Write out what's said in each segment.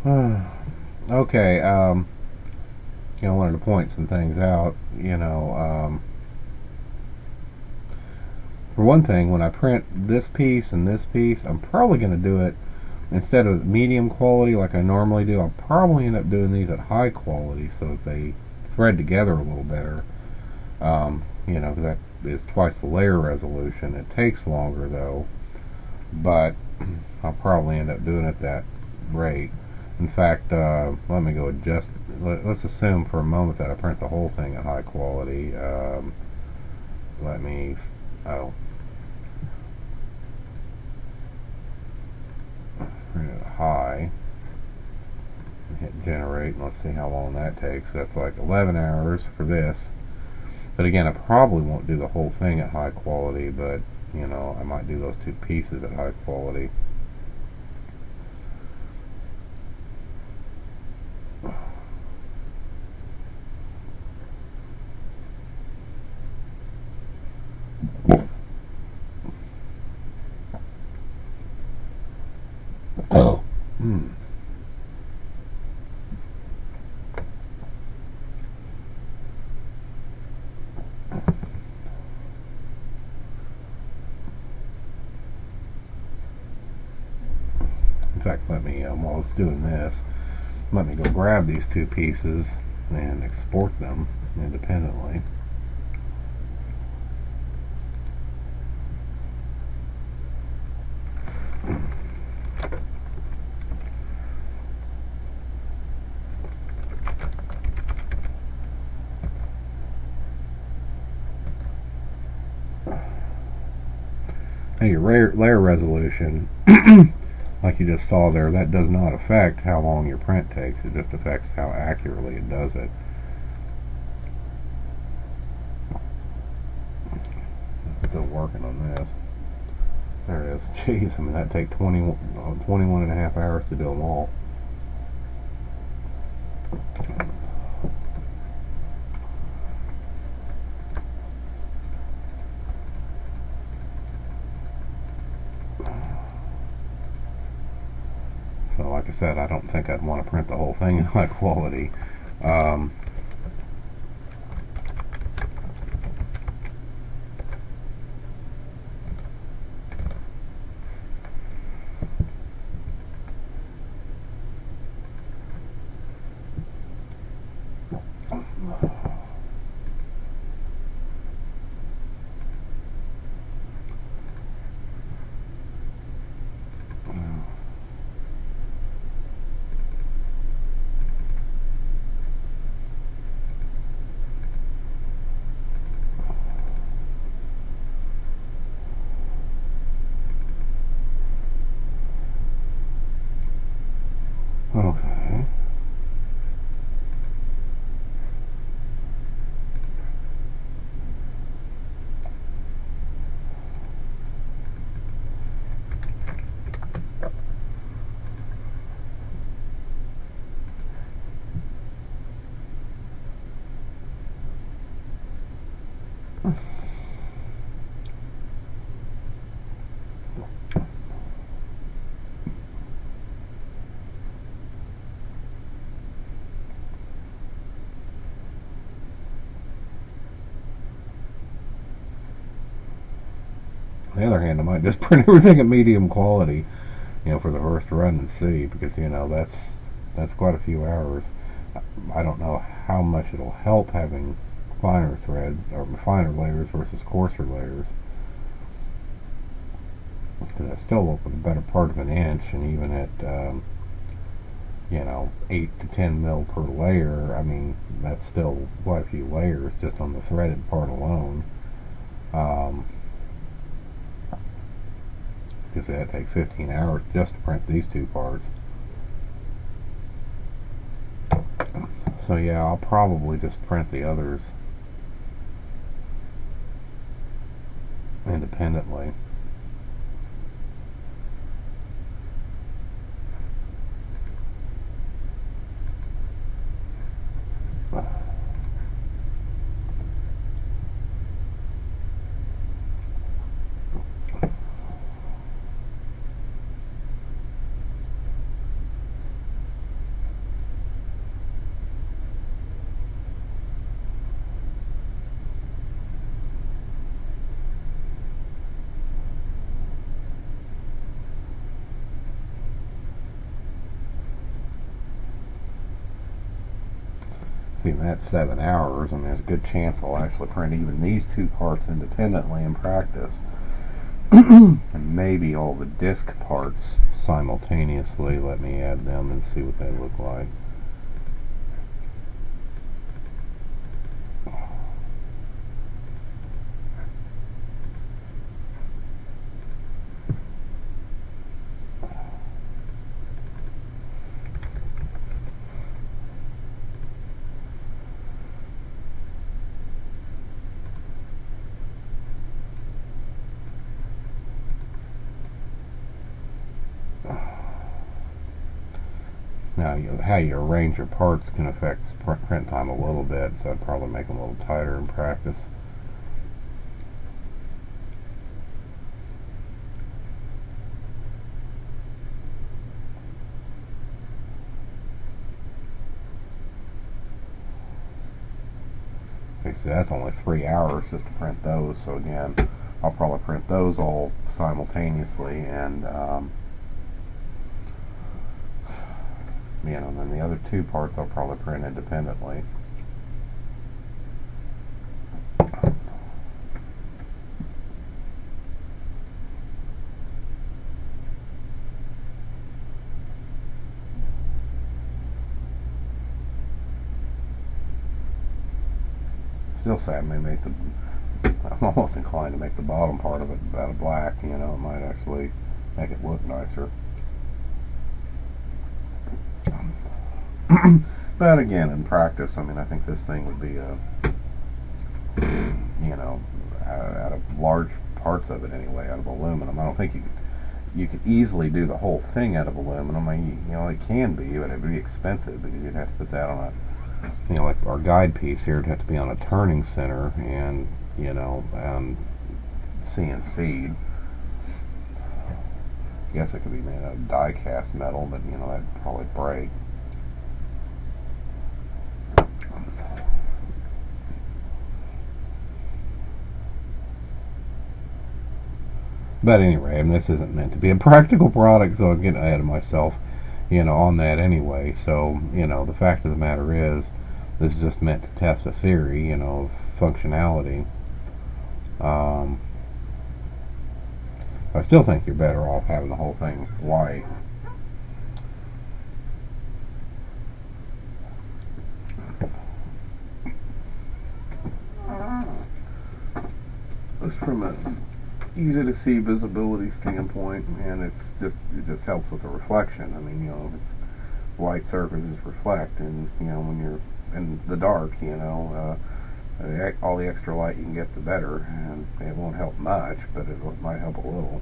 Okay, I wanted to point some things out. For one thing, when I print this piece and this piece, I'm probably going to do it instead of medium quality like I normally do. I'll probably end up doing these at high quality so that they thread together a little better. Because that is twice the layer resolution. It takes longer though, but I'll probably end up doing it that rate. In fact, let me go adjust. Let's assume for a moment that I print the whole thing at high quality. Let me. Oh, print it high. Hit generate. And let's see how long that takes. That's like 11 hours for this. But again, I probably won't do the whole thing at high quality, but I might do those two pieces at high quality. Oh. In fact, let me, while it's doing this, let me go grab these two pieces and export them independently. Now your layer resolution, like you just saw there, that does not affect how long your print takes. It just affects how accurately it does it. I'm still working on this. There it is. Jeez, I mean that'd take 21 and a half hours to do them all. So like I said, I don't think I'd want to print the whole thing in high quality. Okay. On the other hand, I might just print everything at medium quality, for the first run and see, because that's quite a few hours. I don't know how much it'll help having finer threads or finer layers versus coarser layers, because I still look with a better part of an inch, and even at 8 to 10 mil per layer, I mean that's still quite a few layers just on the threaded part alone. Because that'd take 15 hours just to print these two parts. So yeah, I'll probably just print the others independently. See, that's 7 hours, and there's a good chance I'll actually print even these two parts independently in practice. And maybe all the disc parts simultaneously. Let me add them and see what they look like. Now, how you arrange your parts can affect print time a little bit, so I'd probably make them a little tighter in practice. Okay, so that's only 3 hours just to print those, so again, I'll probably print those all simultaneously, and and then the other two parts I'll probably print independently. Still say I may make I'm almost inclined to make the bottom part of it out of black, it might actually make it look nicer. But again, in practice, I think this thing would be out of large parts of it anyway, out of aluminum. I don't think you could easily do the whole thing out of aluminum. It can be, but it'd be expensive because you'd have to put that on a, like our guide piece here, it'd have to be on a turning center and, CNC'd. I guess it could be made out of die cast metal, but that'd probably break. But anyway, this isn't meant to be a practical product, so I'm getting ahead of myself, on that anyway. So, the fact of the matter is, this is just meant to test a theory, of functionality. I still think you're better off having the whole thing white. Just from a easy to see visibility standpoint, and it just helps with the reflection. If it's white surfaces reflect, and when you're in the dark, all the extra light you can get, the better. And it won't help much, but it might help a little.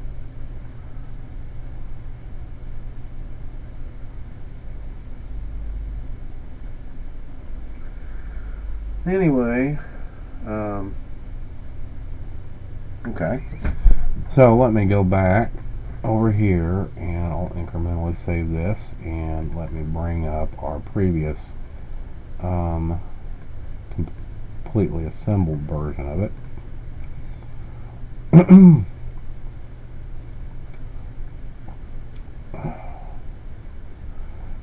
Anyway, okay, so let me go back over here and I'll incrementally save this, and let me bring up our previous completely assembled version of it.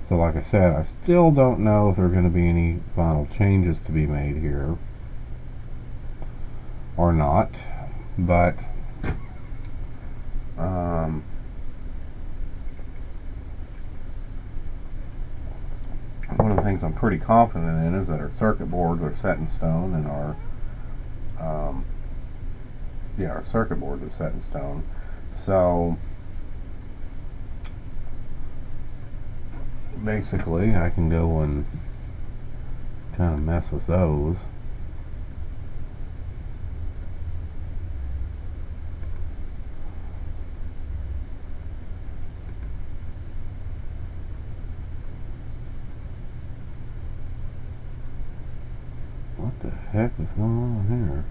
So like I said, I still don't know if there are going to be any final changes to be made here or not, but one of the things I'm pretty confident in is that our circuit boards are set in stone, and our circuit boards are set in stone. So basically I can go and kind of mess with those. What the heck is going on here?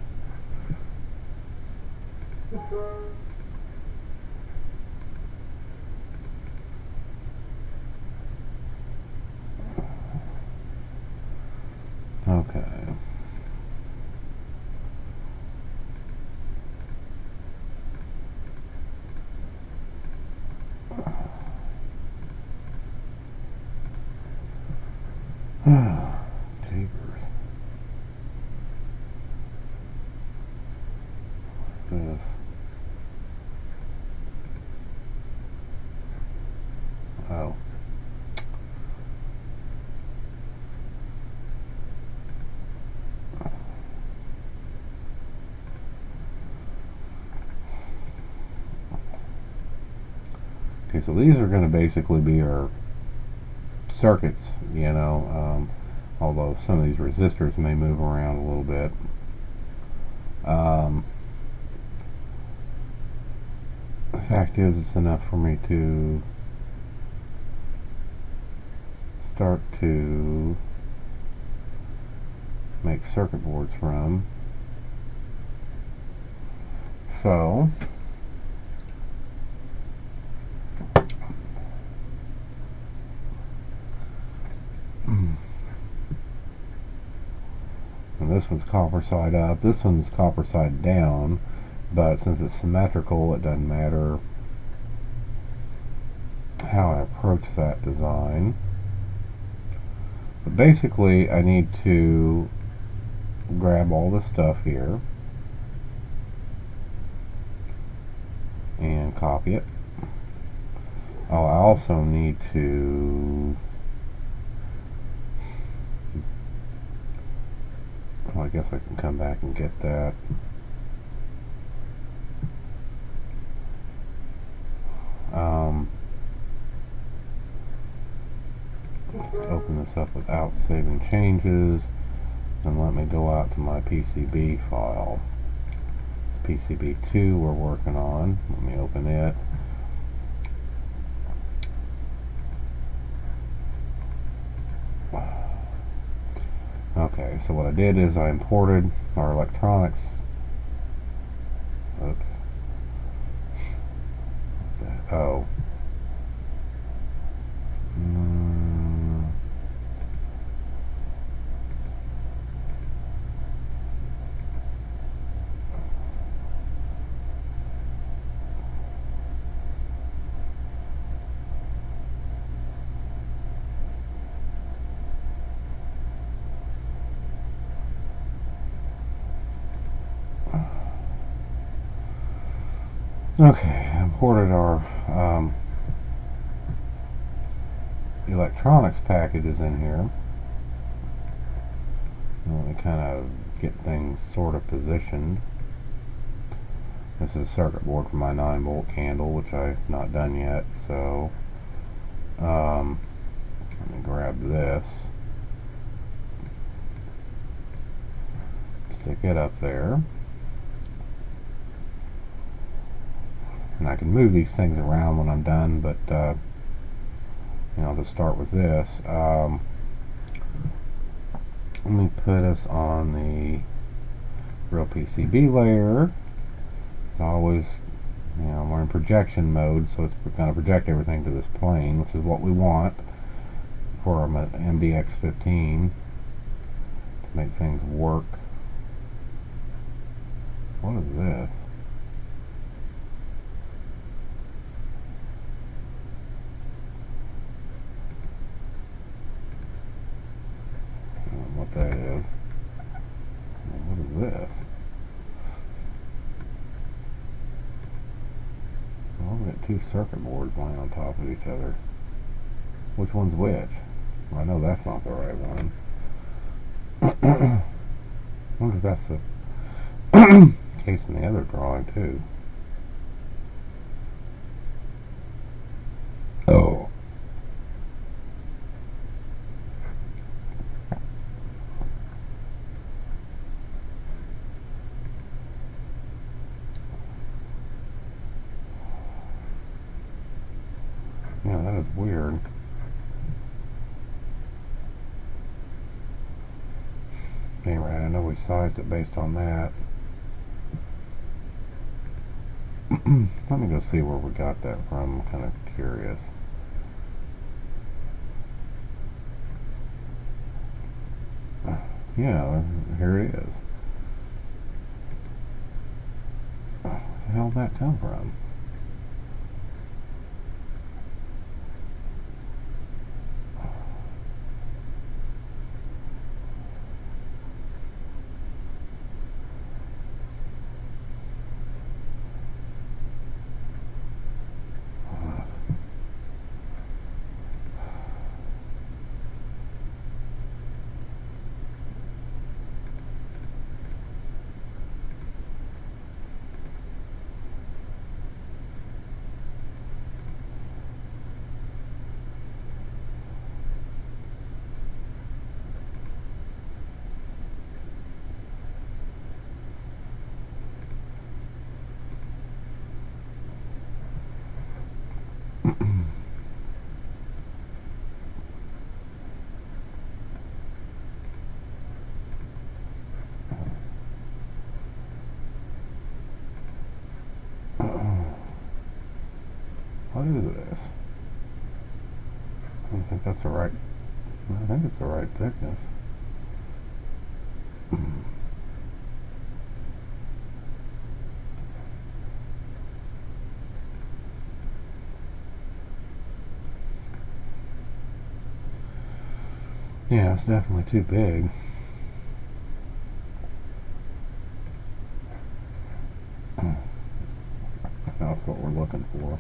Okay. Jeepers. Okay, so these are going to basically be our circuits, you know, although some of these resistors may move around a little bit. The fact is, it's enough for me to start to make circuit boards from. So and this one's copper side up, this one's copper side down, but since it's symmetrical, it doesn't matter how I approach that design. But basically, I need to grab all this stuff here and copy it. Oh, I also need to, well, I guess I can come back and get that. Let's open this up without saving changes, and let me go out to my PCB file. It's PCB2 we're working on. Let me open it. Okay, so what I did is I imported our electronics. Oops. Oh. Okay, I imported our electronics packages in here. Let me kind of get things sort of positioned. This is a circuit board for my 9-volt candle, which I've not done yet, so let me grab this, stick it up there. And I can move these things around when I'm done, but you know, I'll just start with this. Let me put us on the real PCB layer. As always, you know, we're in projection mode, so it's going to project everything to this plane, which is what we want for our MDX15 to make things work. What is this? What that is. What is this? Well, we've got two circuit boards lying on top of each other. Which one's which? Well, I know that's not the right one. I wonder if that's the case in the other drawing too. Oh. Yeah, that is weird. Anyway, I know we sized it based on that. Let me go see where we got that from. I'm kind of curious. Yeah, here it is. Where the hell did that come from? What is this? I don't think that's the right. I think it's the right thickness. Yeah, it's definitely too big. That's what we're looking for.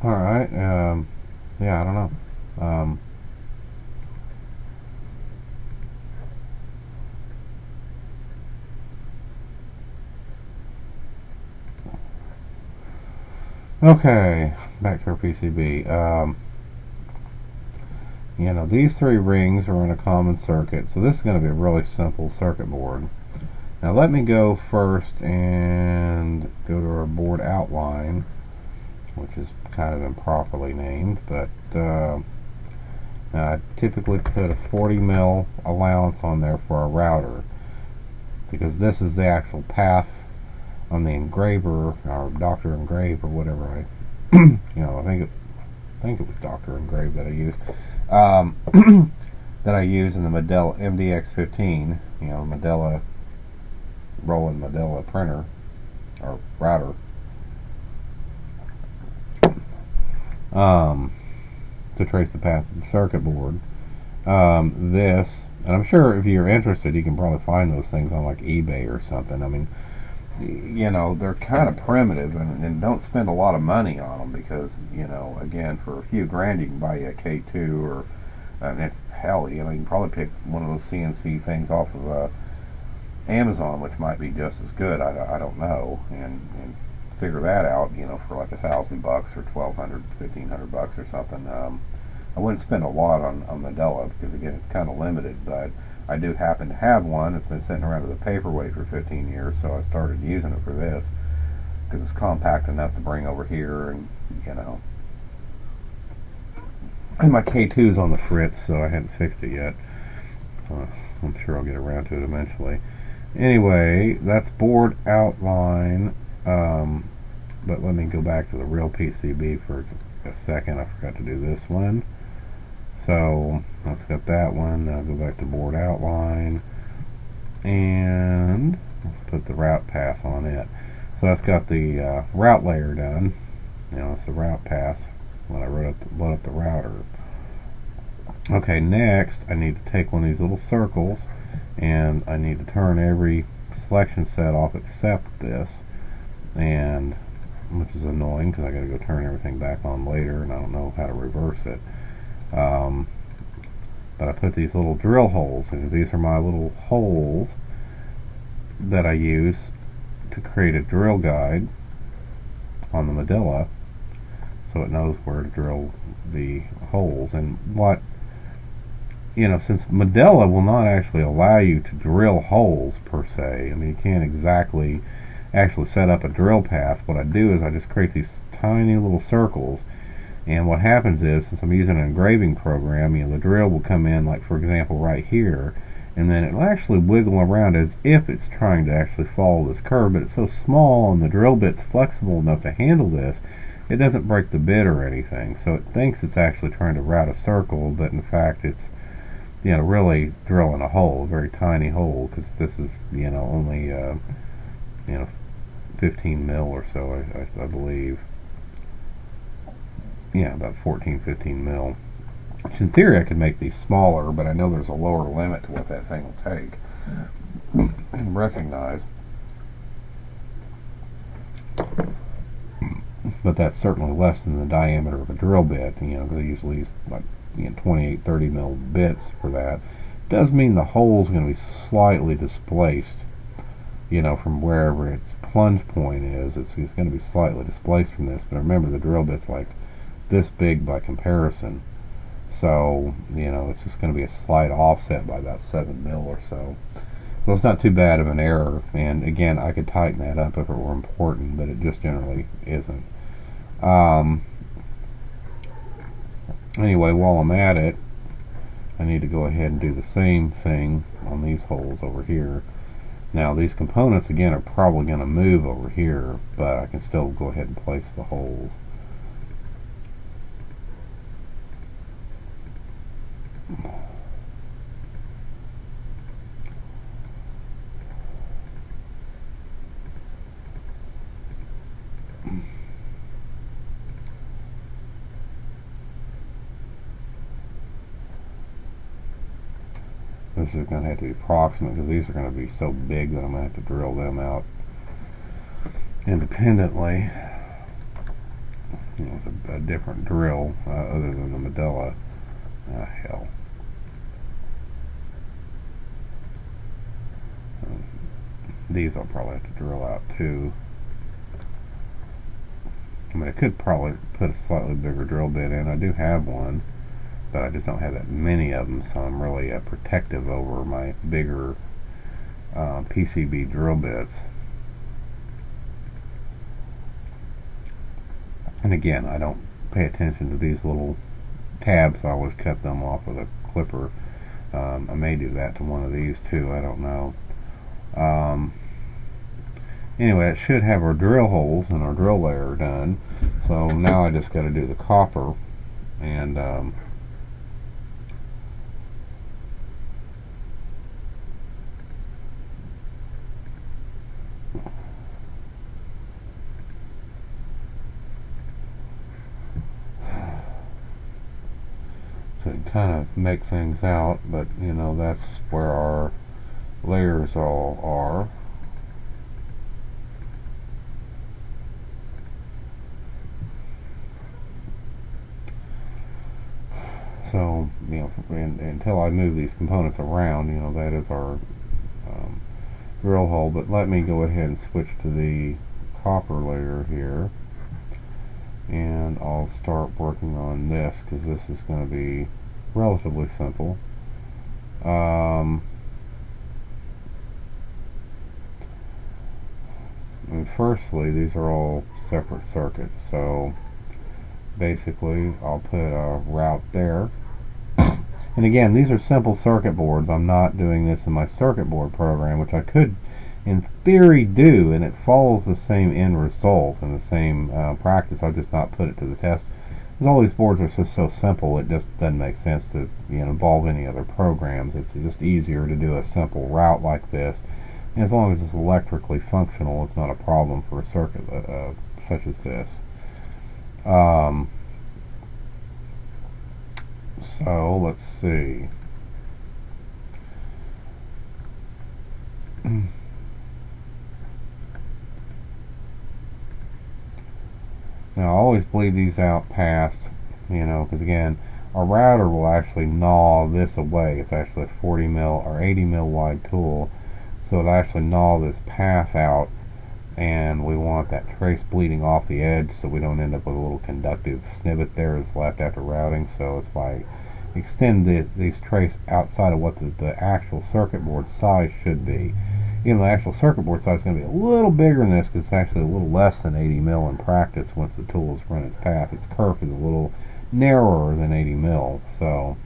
Alright, yeah, I don't know. Okay, back to our PCB. You know, these three rings are in a common circuit, so this is going to be a really simple circuit board. Now let me go first and go to our board outline, which is kind of improperly named, but I typically put a 40 mil allowance on there for a router, because this is the actual path on the engraver, or Dr. Engrave, or whatever I I think it was Dr. Engrave that I used, that I use in the Medela MDX15, you know, rolling Medela printer or router. To trace the path of the circuit board. This, and I'm sure if you're interested, you can probably find those things on like eBay or something. I mean, you know, they're kind of primitive, and don't spend a lot of money on them, because, you know, again, for a few grand you can buy you a K2, or hell, you know, you can probably pick one of those CNC things off of Amazon, which might be just as good. I don't know, and figure that out, you know, for like $1,000 or $1,200, $1,500 or something. I wouldn't spend a lot on Medela, because again, it's kind of limited, but I do happen to have one. It's been sitting around as a paperweight for 15 years, so I started using it for this, because it's compact enough to bring over here, and, you know. And my K2's on the fritz, so I hadn't fixed it yet. I'm sure I'll get around to it eventually. Anyway, that's board outline, but let me go back to the real PCB for a second. I forgot to do this one. So let's get that one. Now go back to board outline, and let's put the route path on it. So that's got the route layer done. You know, it's the route path when I load up the router. Okay, next I need to take one of these little circles, and I need to turn every selection set off except this, and which is annoying because I got to go turn everything back on later, and I don't know how to reverse it. But I put these little drill holes, and these are my little holes that I use to create a drill guide on the Medela, so it knows where to drill the holes. And what, you know, since Medela will not actually allow you to drill holes per se, I mean, you can't exactly actually set up a drill path. What I do is I just create these tiny little circles, and what happens is, since I'm using an engraving program, you know, the drill will come in, like for example right here, and then it'll actually wiggle around as if it's trying to actually follow this curve, but it's so small and the drill bit's flexible enough to handle this, it doesn't break the bit or anything. So it thinks it's actually trying to route a circle, but in fact it's, you know, really drilling a hole, a very tiny hole, because this is, you know, only you know, 15 mil or so, I believe. Yeah, about 14-15 mil. Which in theory I could make these smaller, but I know there's a lower limit to what that thing will take and recognize. But that's certainly less than the diameter of a drill bit. You know, they usually use like, you know, 28-30 mil bits for that. Does mean the hole's going to be slightly displaced you know, from wherever its plunge point is. It's going to be slightly displaced from this, but remember the drill bit's like this big by comparison. So, you know, it's just going to be a slight offset by about 7 mil or so. So it's not too bad of an error, and again, I could tighten that up if it were important, but it just generally isn't. Anyway, while I'm at it, I need to go ahead and do the same thing on these holes over here. Now, these components, again, are probably going to move over here, but I can still go ahead and place the holes. This is going to have to be approximate because these are going to be so big that I'm going to have to drill them out independently, you know, with a different drill other than the Medela. Hell. These I'll probably have to drill out too. I mean, I could probably put a slightly bigger drill bit in. I do have one, but I just don't have that many of them, so I'm really protective over my bigger PCB drill bits. And again, I don't pay attention to these little tabs. I always cut them off with a clipper. I may do that to one of these too, I don't know. Anyway, it should have our drill holes and our drill layer done. So now I just got to do the copper, and to kind of make things out, but you know, that's where our layers all are. So, you know, until I move these components around, you know, that is our drill hole. But let me go ahead and switch to the copper layer here, and I'll start working on this because this is going to be relatively simple. And firstly, these are all separate circuits, so basically I'll put a route there. And again, these are simple circuit boards. I'm not doing this in my circuit board program, which I could in theory do, and it follows the same end result and the same practice. I've just not put it to the test because all these boards are so simple, it just doesn't make sense to, you know, involve any other programs. It's just easier to do a simple route like this, and as long as it's electrically functional, it's not a problem for a circuit such as this. So let's see. Now I always bleed these out past, you know, because again, our router will actually gnaw this away. It's actually a 40 mil or 80 mil wide tool, so it'll actually gnaw this path out, and we want that trace bleeding off the edge so we don't end up with a little conductive snippet there that's left after routing. So if I extend these trace outside of what the actual circuit board size should be, even the actual circuit board size is going to be a little bigger than this because it's actually a little less than 80 mil in practice once the tool has run its path. Its kerf is a little narrower than 80 mil. So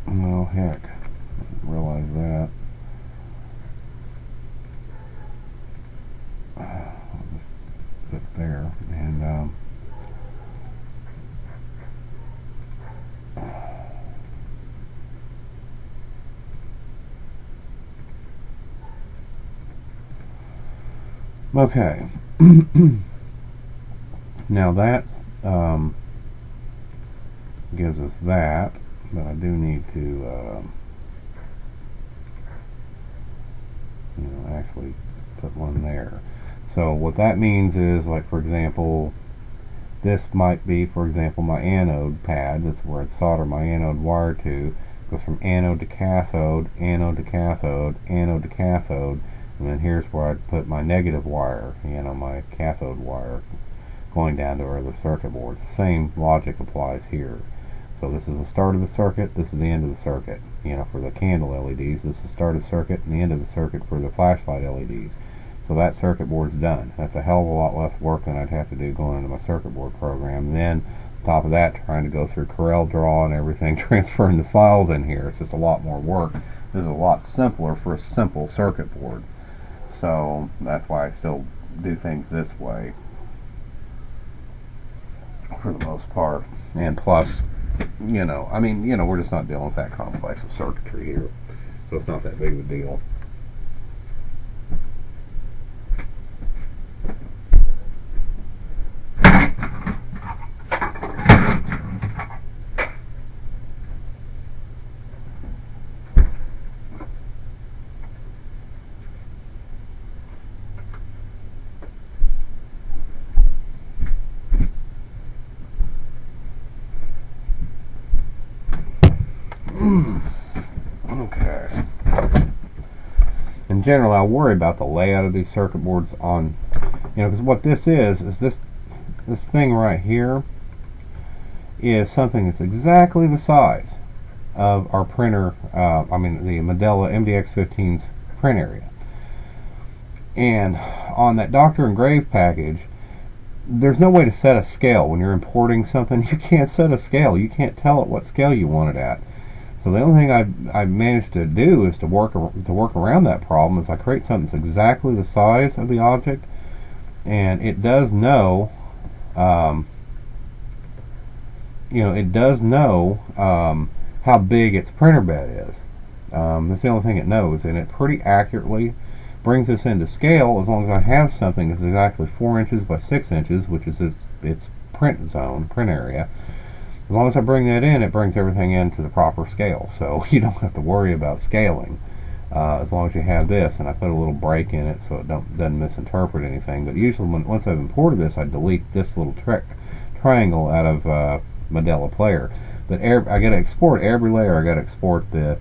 well, heck, I didn't realize that. I'll just put there, and okay. Now that gives us that, but I do need to you know, actually put one there. So what that means is, like, for example, This might be, for example, my anode pad. This is where I'd solder my anode wire to. Goes from anode to cathode, anode to cathode, anode to cathode, and then here's where I'd put my negative wire, my cathode wire, going down to our other circuit boards. The same logic applies here. So this is the start of the circuit, this is the end of the circuit. For the candle LEDs, this is the start of the circuit and the end of the circuit for the flashlight LEDs. So that circuit board's done. That's a hell of a lot less work than I'd have to do going into my circuit board program. And then, on top of that, trying to go through Corel Draw and everything, transferring the files in here. It's just a lot more work. This is a lot simpler for a simple circuit board. So that's why I still do things this way, for the most part. And plus, we're just not dealing with that complex of circuitry here. So it's not that big of a deal. Okay. In general, I'll worry about the layout of these circuit boards on, because what this is this thing right here is something that's exactly the size of our printer, the Medela MDX15's print area. And on that Doctor Engrave package, there's no way to set a scale. When you're importing something, you can't set a scale. You can't tell it what scale you want it at. So the only thing I've managed to do is to work around that problem is I create something that's exactly the size of the object, and it does know, how big its printer bed is. That's the only thing it knows, and it pretty accurately brings this into scale as long as I have something that's exactly 4 inches by 6 inches, which is its print zone, print area. As long as I bring that in, it brings everything into the proper scale, so you don't have to worry about scaling as long as you have this. And I put a little break in it so it doesn't misinterpret anything. But usually once I've imported this, I delete this little triangle out of Medela Player. But I got to export every layer. I got to export the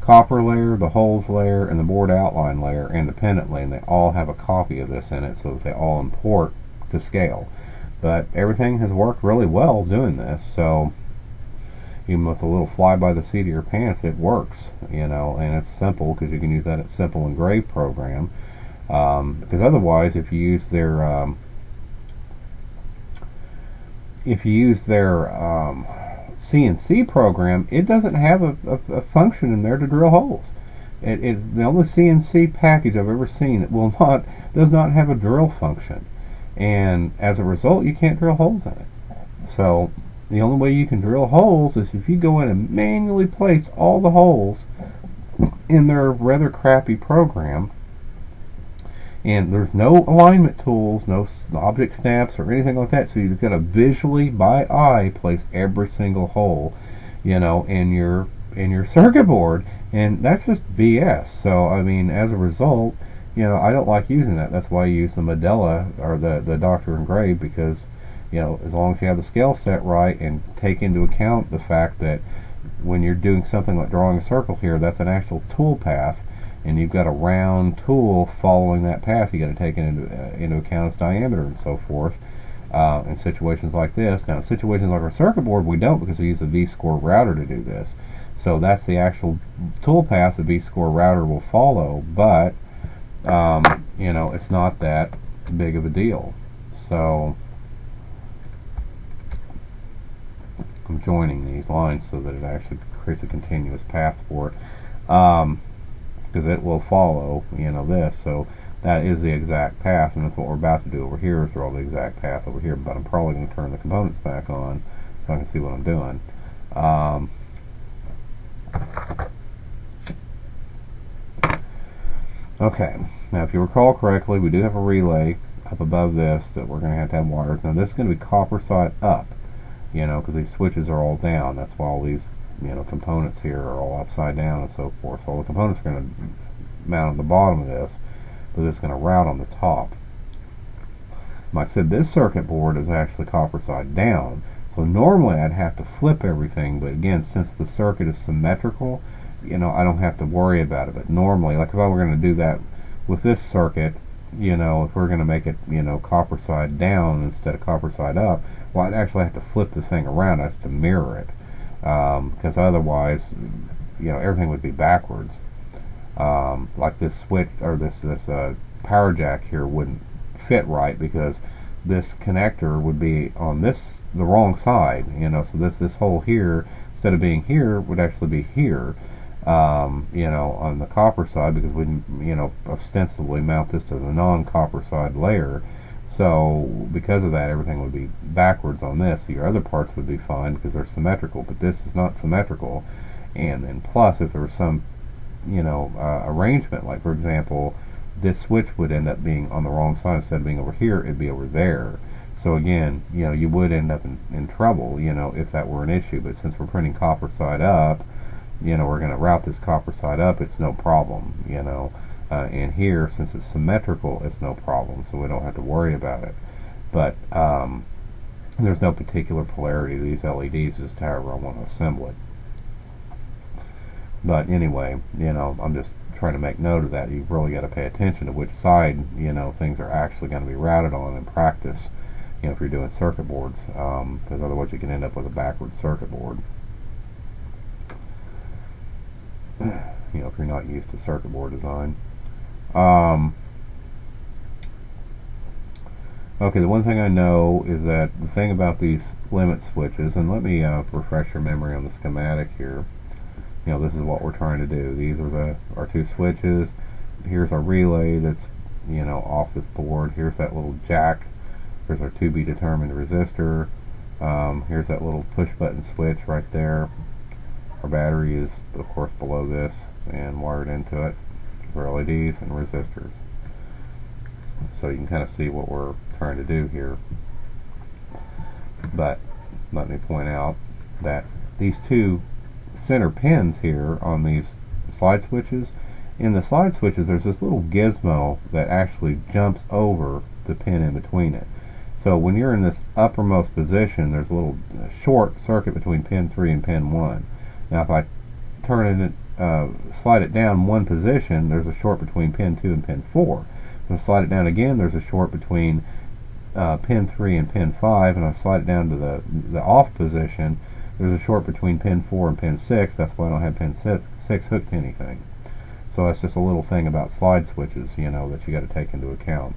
copper layer, the holes layer, and the board outline layer independently, and they all have a copy of this in it, so that they all import to scale. But everything has worked really well doing this, so even with a little fly by the seat of your pants, it works, and it's simple because you can use that at Simple Engrave program. Because otherwise, if you use their CNC program, it doesn't have a function in there to drill holes. It's the only CNC package I've ever seen that does not have a drill function. And as a result, you can't drill holes in it. So the only way you can drill holes is if you go in and manually place all the holes in their rather crappy program. And there's no alignment tools, no object snaps or anything like that. So you've got to visually, by eye, place every single hole, in your circuit board. And that's just BS. So as a result, I don't like using that. That's why I use the Medela or the Doctor Engrave, because as long as you have the scale set right and take into account the fact that when you're doing something like drawing a circle here, that's an actual tool path, and you've got a round tool following that path. You got to take into account its diameter and so forth in situations like this. Now, in situations like our circuit board, we don't, because we use the V-score router to do this. So that's the actual tool path the V-score router will follow, but it's not that big of a deal. So I'm joining these lines so that it actually creates a continuous path for it, because it will follow this. So that is the exact path, and that's what we're about to do over here, is draw the exact path over here. But I'm probably going to turn the components back on so I can see what I'm doing. Okay, now if you recall correctly, we do have a relay up above this that we're going to have wires. Now this is going to be copper side up, because these switches are all down. That's why all these components here are all upside down and so forth. So all the components are going to mount on the bottom of this, but it's going to route on the top. Like I said, this circuit board is actually copper side down. So normally I'd have to flip everything, but again, since the circuit is symmetrical, I don't have to worry about it. But normally, like if I were going to do that with this circuit, if we're going to make it, copper side down instead of copper side up, well, I'd actually have to flip the thing around. I have to mirror it, because otherwise, everything would be backwards. Like this switch or this power jack here wouldn't fit right because this connector would be on the wrong side. So this hole here, instead of being here, would actually be here. On the copper side, because we, ostensibly mount this to the non-copper side layer. So because of that, everything would be backwards on this. Your other parts would be fine because they're symmetrical, but this is not symmetrical. And then plus, if there was some, arrangement, like for example, this switch would end up being on the wrong side. Instead of being over here, it'd be over there. So again, you would end up in trouble, if that were an issue. But since we're printing copper side up, we're going to route this copper side up, it's no problem, and here, since it's symmetrical, it's no problem, so we don't have to worry about it. But there's no particular polarity to these LEDs, just however I want to assemble it. But anyway, I'm just trying to make note of that. You've really got to pay attention to which side, things are actually going to be routed on in practice, if you're doing circuit boards, because otherwise you can end up with a backward circuit board. If you're not used to circuit board design. Okay, the one thing I know is that the thing about these limit switches, and let me refresh your memory on the schematic here. This is what we're trying to do. These are our two switches. Here's our relay that's off this board. Here's that little jack. Here's our to be determined resistor. Here's that little push button switch right there. Our battery is, of course, below this and wired into it for LEDs and resistors. So you can kind of see what we're trying to do here. But let me point out that these two center pins here on these slide switches, in the slide switches there's this little gizmo that actually jumps over the pin in between it. So when you're in this uppermost position, there's a little short circuit between pin 3 and pin 1. Now if I slide it down one position, there's a short between pin 2 and pin 4. If I slide it down again, there's a short between pin 3 and pin 5, and I slide it down to the off position, there's a short between pin 4 and pin 6. That's why I don't have pin 6 hooked to anything. So that's just a little thing about slide switches, that you got to take into account.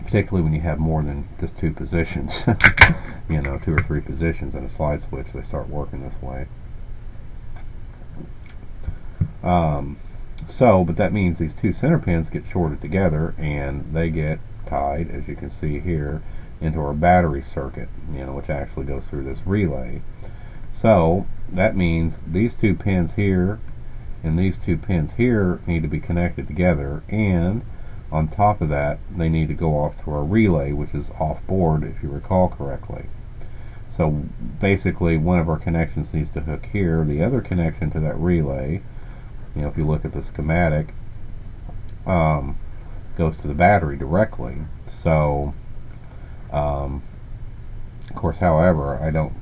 Particularly when you have more than just two positions, 2 or 3 positions in a slide switch, they start working this way. But that means these two center pins get shorted together, and they get tied, as you can see here, into our battery circuit, which actually goes through this relay. So that means these two pins here and these two pins here need to be connected together, and on top of that they need to go off to our relay, which is off board, if you recall correctly. So basically one of our connections needs to hook here, the other connection to that relay, if you look at the schematic, goes to the battery directly. So of course, however, I don't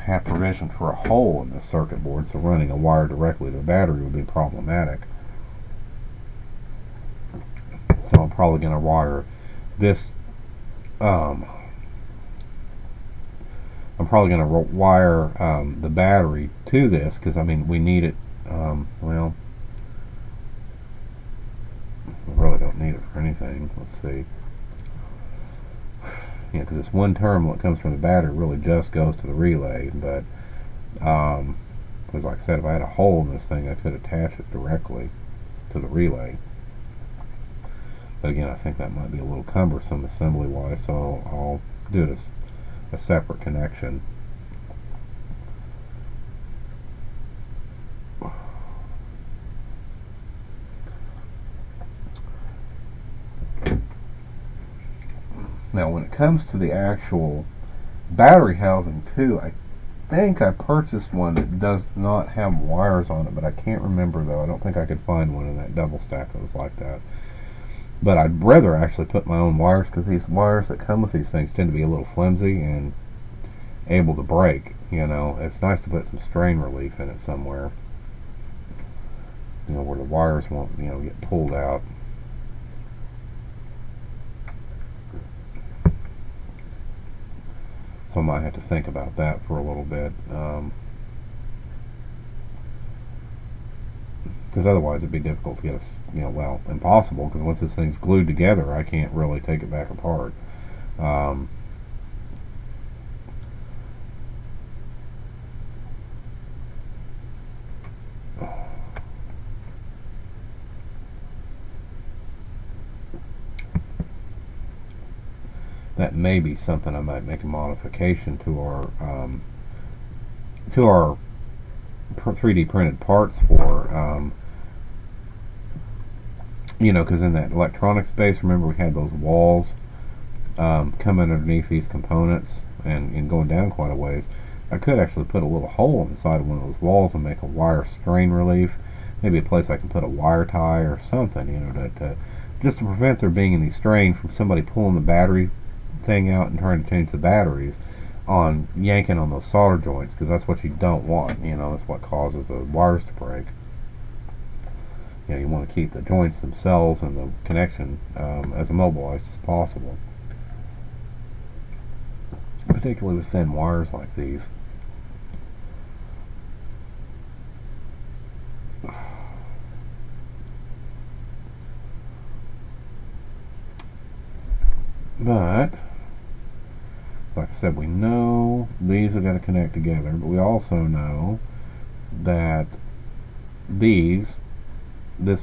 have provision for a hole in this circuit board, so running a wire directly to the battery would be problematic. So I'm probably going to wire this, I'm probably going to wire the battery to this, because we need it, well, we really don't need it for anything. Let's see. Because this one terminal that comes from the battery really just goes to the relay, but because like I said, if I had a hole in this thing, I could attach it directly to the relay. But again, I think that might be a little cumbersome assembly wise, so I'll do it as a separate connection. Now when it comes to the actual battery housing too, I think I purchased one that does not have wires on it, but I can't remember though. I don't think I could find one in that double stack that was like that. But I'd rather actually put my own wires, because these wires that come with these things tend to be a little flimsy and able to break. You know, it's nice to put some strain relief in it somewhere, you know, where the wires won't, you know, get pulled out. So I might have to think about that for a little bit, because otherwise it'd be difficult to get us, you know, well, impossible, because once this thing's glued together, I can't really take it back apart. That may be something I might make a modification to our 3D printed parts for. You know, because in that electronic space, remember we had those walls coming underneath these components and going down quite a ways. I could actually put a little hole in the side of one of those walls and make a wire strain relief. Maybe a place I can put a wire tie or something, you know, just to prevent there being any strain from somebody pulling the battery thing out and trying to change the batteries on yanking on those solder joints, because that's what you don't want. You know, that's what causes the wires to break. You know, you want to keep the joints themselves and the connection as immobilized as possible, particularly with thin wires like these. But like I said, we know these are going to connect together, but we also know that this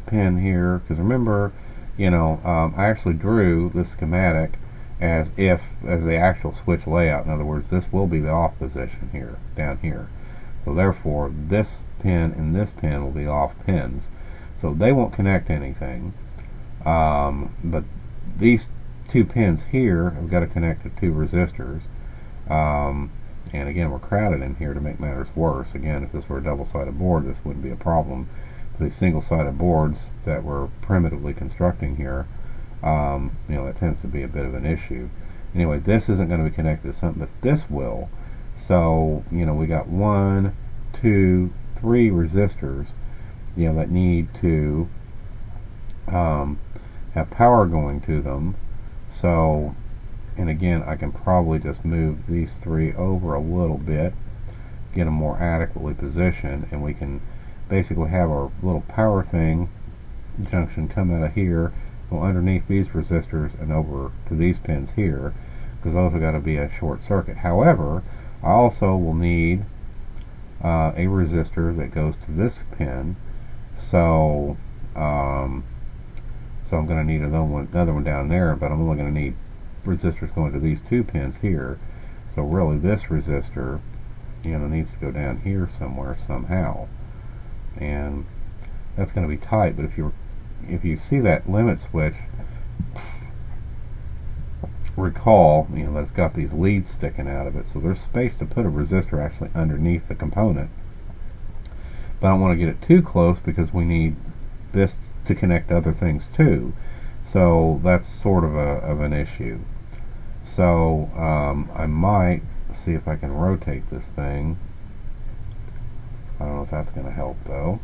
pin here, because remember, you know, I actually drew this schematic as the actual switch layout. In other words, this will be the off position here, down here. So therefore, this pin and this pin will be off pins. So they won't connect anything. But these two pins here have got to connect to two resistors. And again, we're crowded in here to make matters worse. Again, if this were a double-sided board, this wouldn't be a problem. These single-sided boards that we're primitively constructing here, you know, that tends to be a bit of an issue. Anyway, this isn't going to be connected to something, but this will. So, you know, we got 1, 2, 3 resistors, you know, that need to have power going to them. So, and again, I can probably just move these 3 over a little bit, get them more adequately positioned, and we can basically have our little power thing junction come out of here, go underneath these resistors and over to these pins here, because those have got to be a short circuit. However, I also will need a resistor that goes to this pin, so I'm going to need another one down there, but I'm only going to need resistors going to these 2 pins here. So really, this resistor, you know, needs to go down here somewhere somehow, and that's going to be tight. But if you see that limit switch, recall, you know, that it's got these leads sticking out of it, so there's space to put a resistor actually underneath the component. But I don't want to get it too close, because we need this to connect other things too. So that's sort of an issue. So I might see if I can rotate this thing. I don't know if that's going to help though.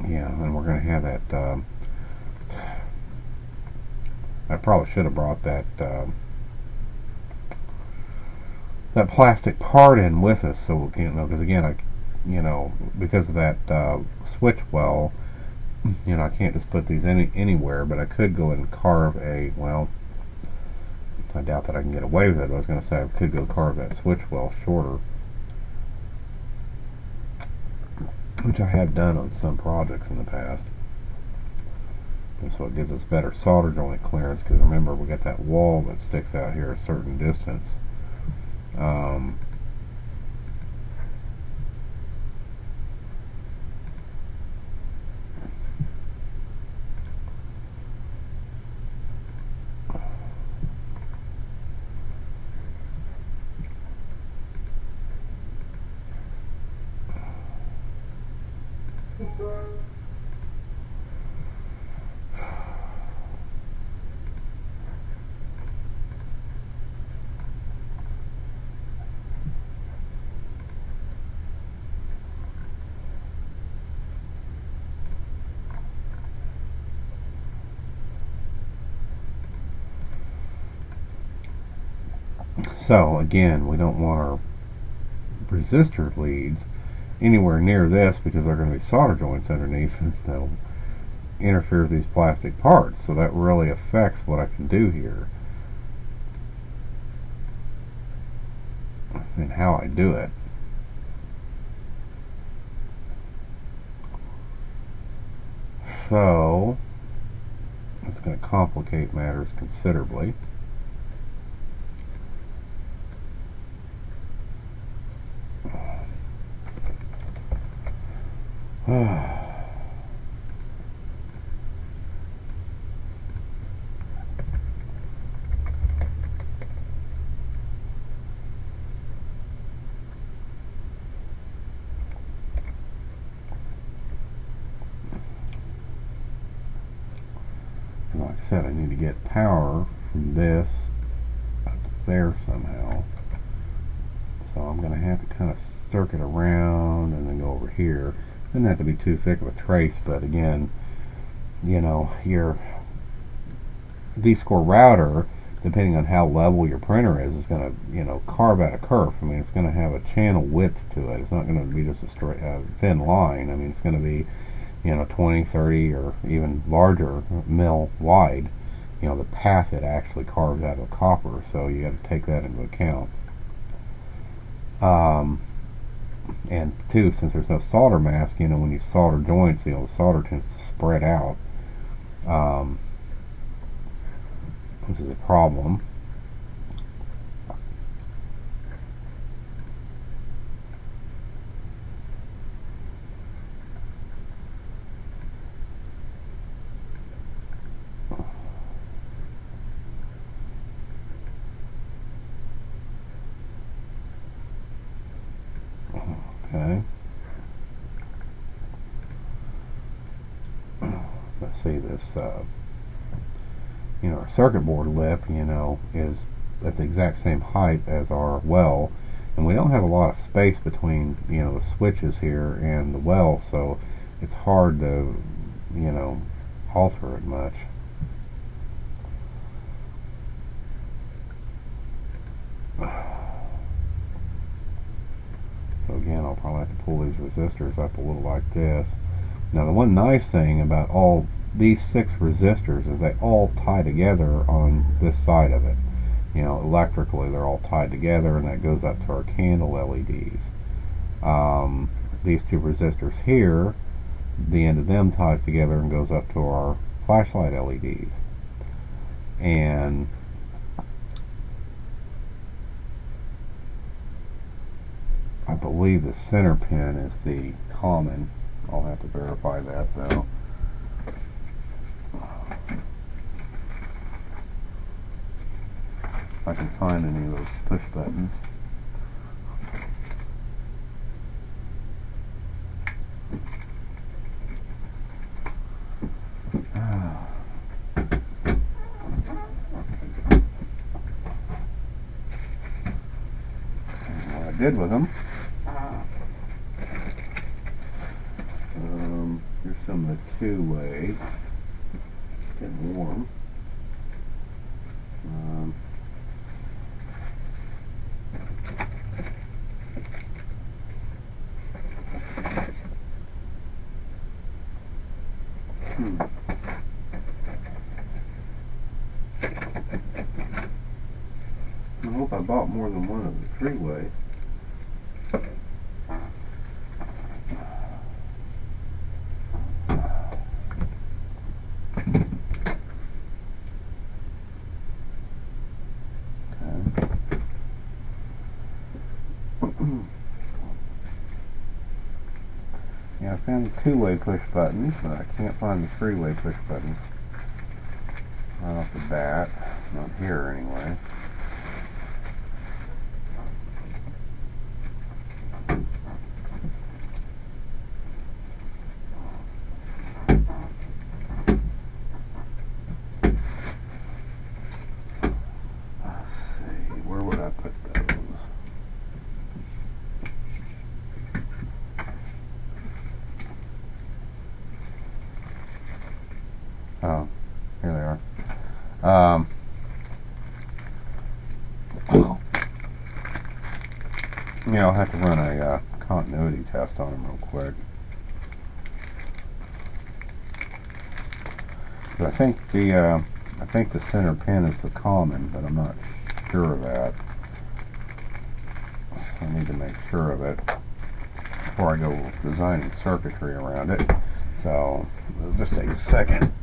Yeah, and we're going to have that. I probably should have brought that that plastic part in with us, so you know, because again, because of that switch well, you know, I can't just put these anywhere, but I could go and carve a, well, I doubt that I can get away with it. I was going to say I could go carve that switch well shorter, which I have done on some projects in the past. And so it gives us better solder joint clearance, because remember, we got that wall that sticks out here a certain distance. So again, we don't want our resistor leads anywhere near this because they're going to be solder joints underneath and they'll interfere with these plastic parts. So that really affects what I can do here and how I do it. So it's going to complicate matters considerably. Like I said, I need to get power from this up to there somehow. So I'm going to have to kind of circuit around and then go over here. Doesn't have to be too thick of a trace, but again, you know, your V-score router, depending on how level your printer is going to, you know, carve out a curve. I mean, it's going to have a channel width to it. It's not going to be just a straight, thin line. I mean, it's going to be, you know, 20, 30, or even larger mil wide. You know, the path it actually carves out of copper. So you got to take that into account. And two, since there's no solder mask, you know, when you solder joints, you know, the solder tends to spread out, which is a problem. Okay. Let's see, this, you know, our circuit board lip, you know, is at the exact same height as our well, and we don't have a lot of space between, you know, the switches here and the well, so it's hard to, you know, alter it much. So again, I'll probably have to pull these resistors up a little like this. Now the one nice thing about all these 6 resistors is they all tie together on this side of it. You know, electrically they're all tied together, and that goes up to our candle LEDs. These 2 resistors here, the end of them ties together and goes up to our flashlight LEDs. And I believe the center pin is the common. I'll have to verify that though. If I can find any of those push buttons. What I did with them. Here's some of the 2-way. Getting warm. I hope I bought more than one of the 3-way. Yeah, I found the 2-way push buttons, but I can't find the 3-way push buttons right off the bat. Not here anyway. Let's see, where would I put those? Oh, here they are. Yeah, I'll have to run a continuity test on them real quick. But I think the center pin is the common, but I'm not sure of that. So I need to make sure of it before I go designing circuitry around it. So it'll just take a second.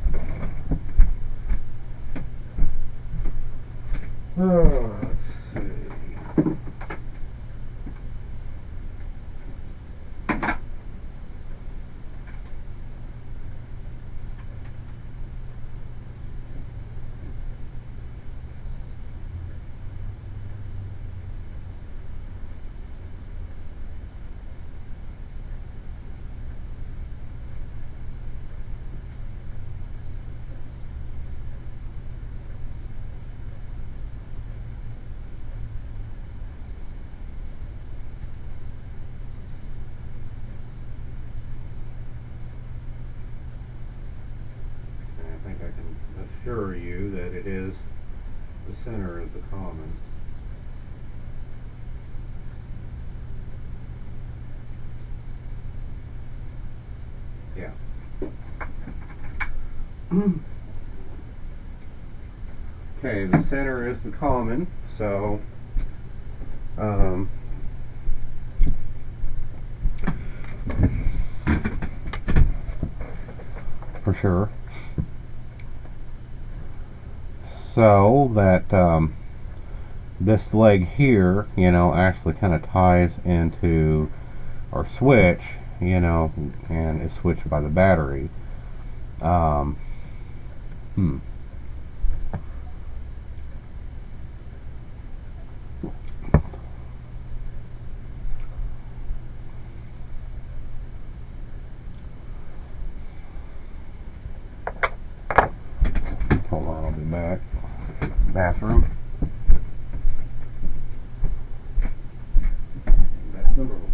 Let's see. I think I can assure you that it is the center is the common. Yeah. Okay, the center is the common, so for sure. So that this leg here, you know, actually kind of ties into our switch, you know, and is switched by the battery. Hold on, I'll be back. Bathroom. That's the room.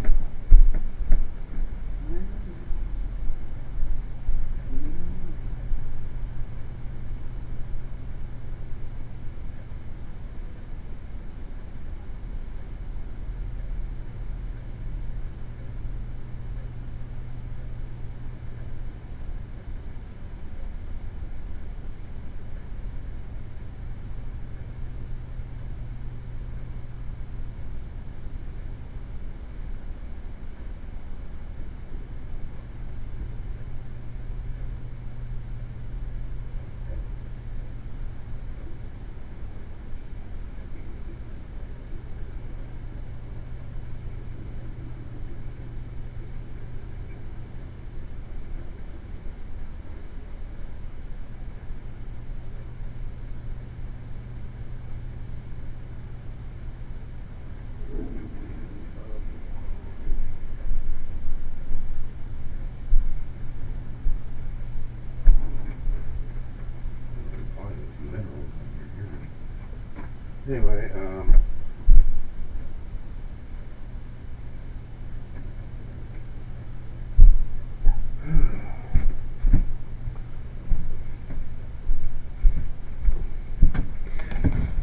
Anyway,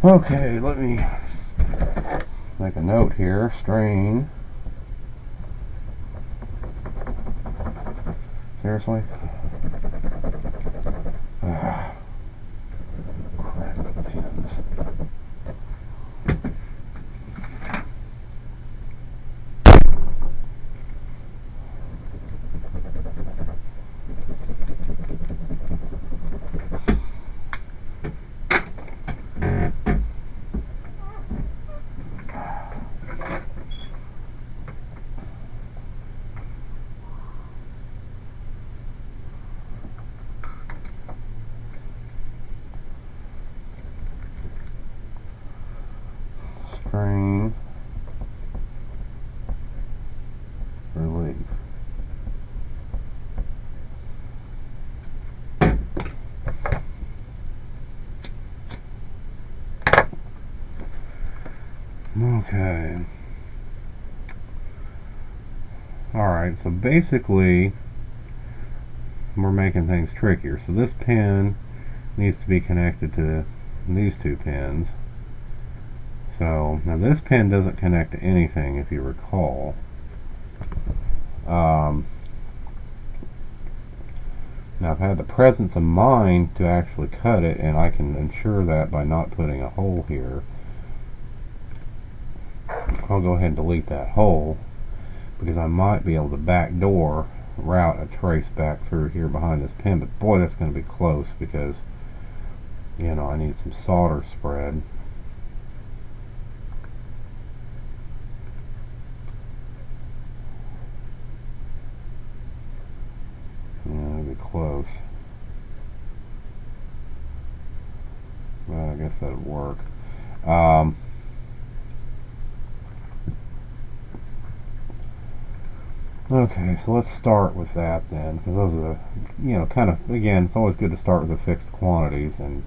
okay, let me make a note here. Strain. Seriously? Crap, pins. Strain. Relief. Okay. Alright, so basically we're making things trickier. So this pin needs to be connected to these two pins. So now this pin doesn't connect to anything, if you recall. Now I've had the presence of mind to actually cut it, and I can ensure that by not putting a hole here. I'll go ahead and delete that hole, because I might be able to backdoor route a trace back through here behind this pin, but boy, that's going to be close, because you know I need some solder spread. Yeah, it'll be close, but I guess that'll work. Okay, so let's start with that then, because those are the, you know, kind of, again, it's always good to start with the fixed quantities, and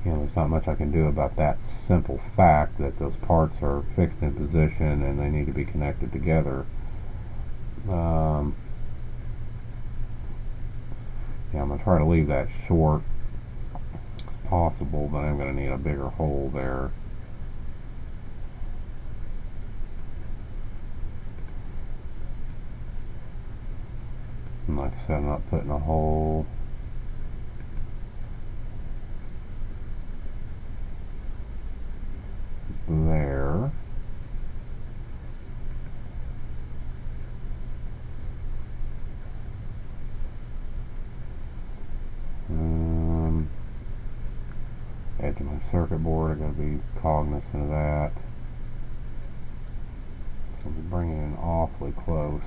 you know, there's not much I can do about that simple fact that those parts are fixed in position and they need to be connected together. Yeah, I'm going to try to leave that short as possible, but I'm going to need a bigger hole there. And like I said, I'm not putting a hole. There. Edge of my circuit board, I got to be cognizant of that. So we'll be bringing it in awfully close.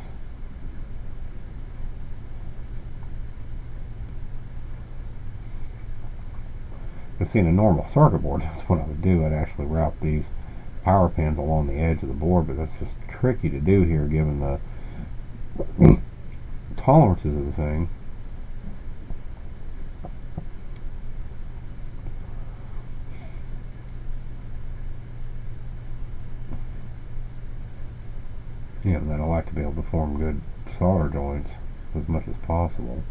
Because see, in a normal circuit board, that's what I would do. I'd actually route these power pins along the edge of the board, but that's just tricky to do here given the tolerances of the thing. Yeah, and then I like to be able to form good solder joints as much as possible.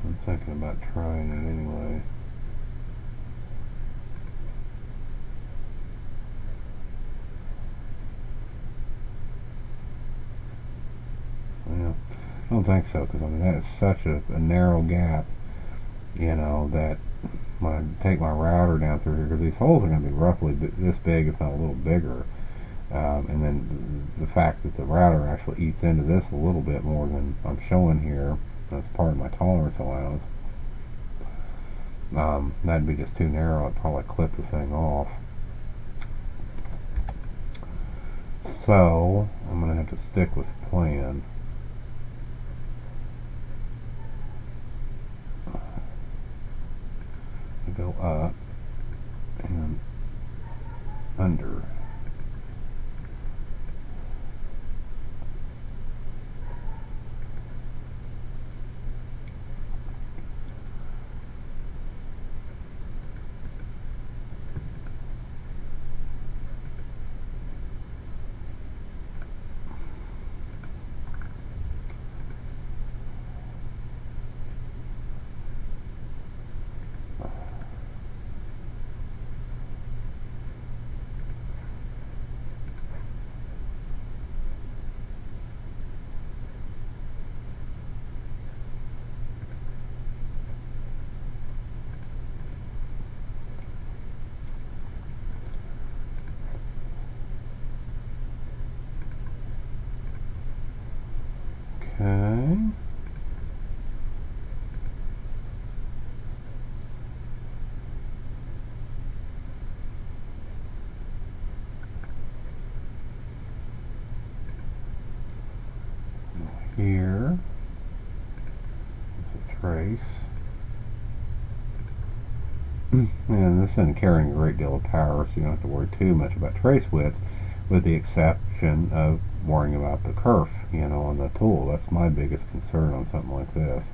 I'm thinking about trying it anyway. Yeah, I don't think so, because I mean that is such a narrow gap, you know, that when I take my router down through here, because these holes are going to be roughly this big, if not a little bigger, and then the fact that the router actually eats into this a little bit more than I'm showing here, that's part of my tolerance allowance. That'd be just too narrow. I'd probably clip the thing off. So I'm going to have to stick with the plan. I go up and under. Okay. Here, there's a trace. And this isn't carrying a great deal of power, so you don't have to worry too much about trace widths, with the exception of worrying about the kerf, on the tool. That's my biggest concern on something like this.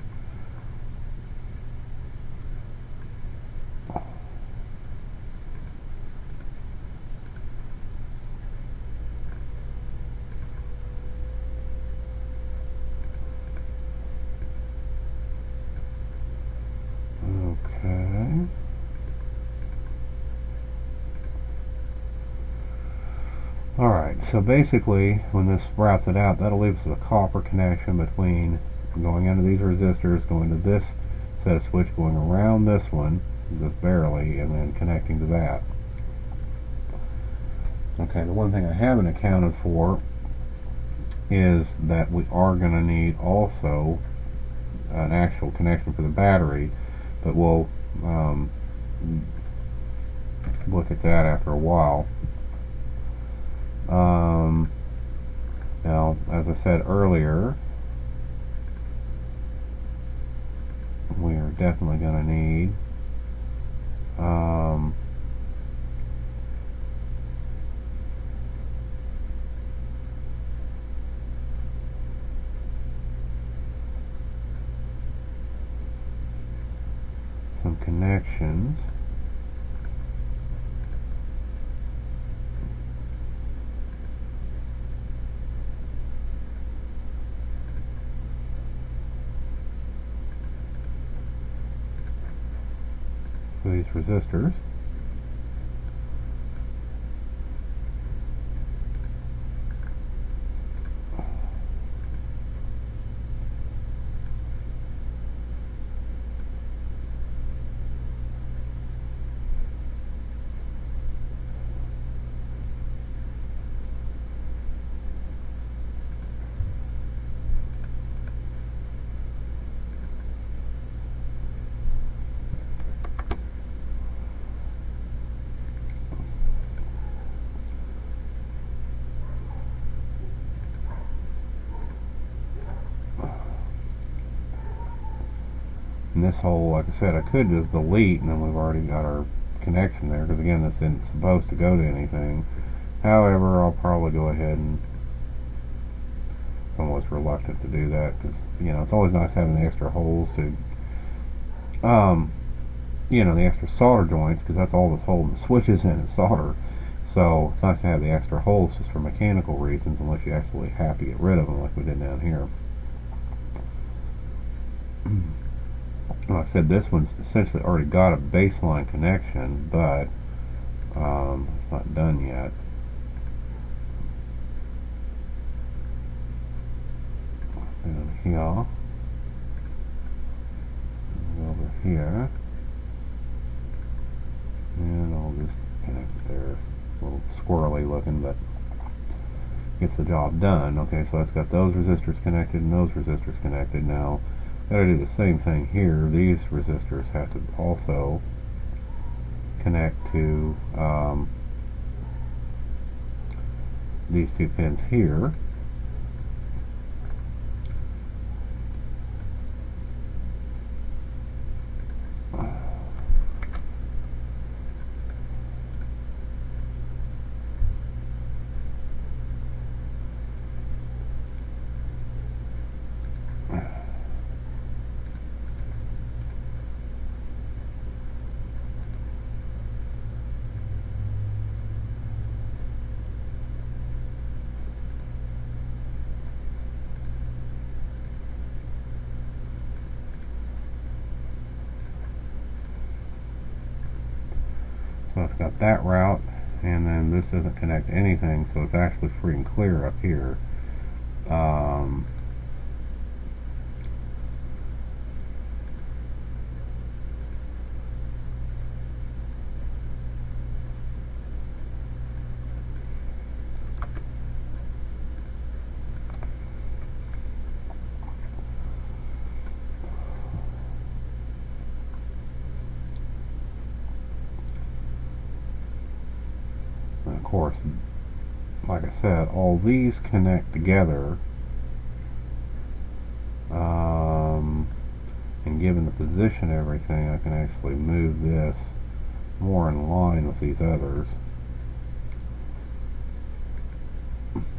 Okay. Alright, so basically, when this routes it out, that'll leave us with a copper connection between going into these resistors, going to this set of switch, going around this one, just barely, and then connecting to that. Okay, the one thing I haven't accounted for is that we are going to need also an actual connection for the battery, but we'll look at that after a while. Now, as I said earlier, we are definitely going to need some connections. For these resistors. And this hole, like I said, I could just delete, and then we've already got our connection there, because again, this isn't supposed to go to anything. However, I'll probably go ahead and, I'm always reluctant to do that, because, it's always nice having the extra holes to, the extra solder joints, because that's all that's holding the switches in is solder. So it's nice to have the extra holes just for mechanical reasons, unless you actually have to get rid of them like we did down here. Like I said, this one's essentially already got a baseline connection, but it's not done yet. Down here, over here, and I'll just connect it there. A little squirrely looking, but gets the job done. Okay, so that's got those resistors connected and those resistors connected. Now, gotta do the same thing here. These resistors have to also connect to these two pins here. So it's got that route, and then this doesn't connect to anything, so it's actually free and clear up here. And of course, like I said, all these connect together, and given the position of everything, I can actually move this more in line with these others.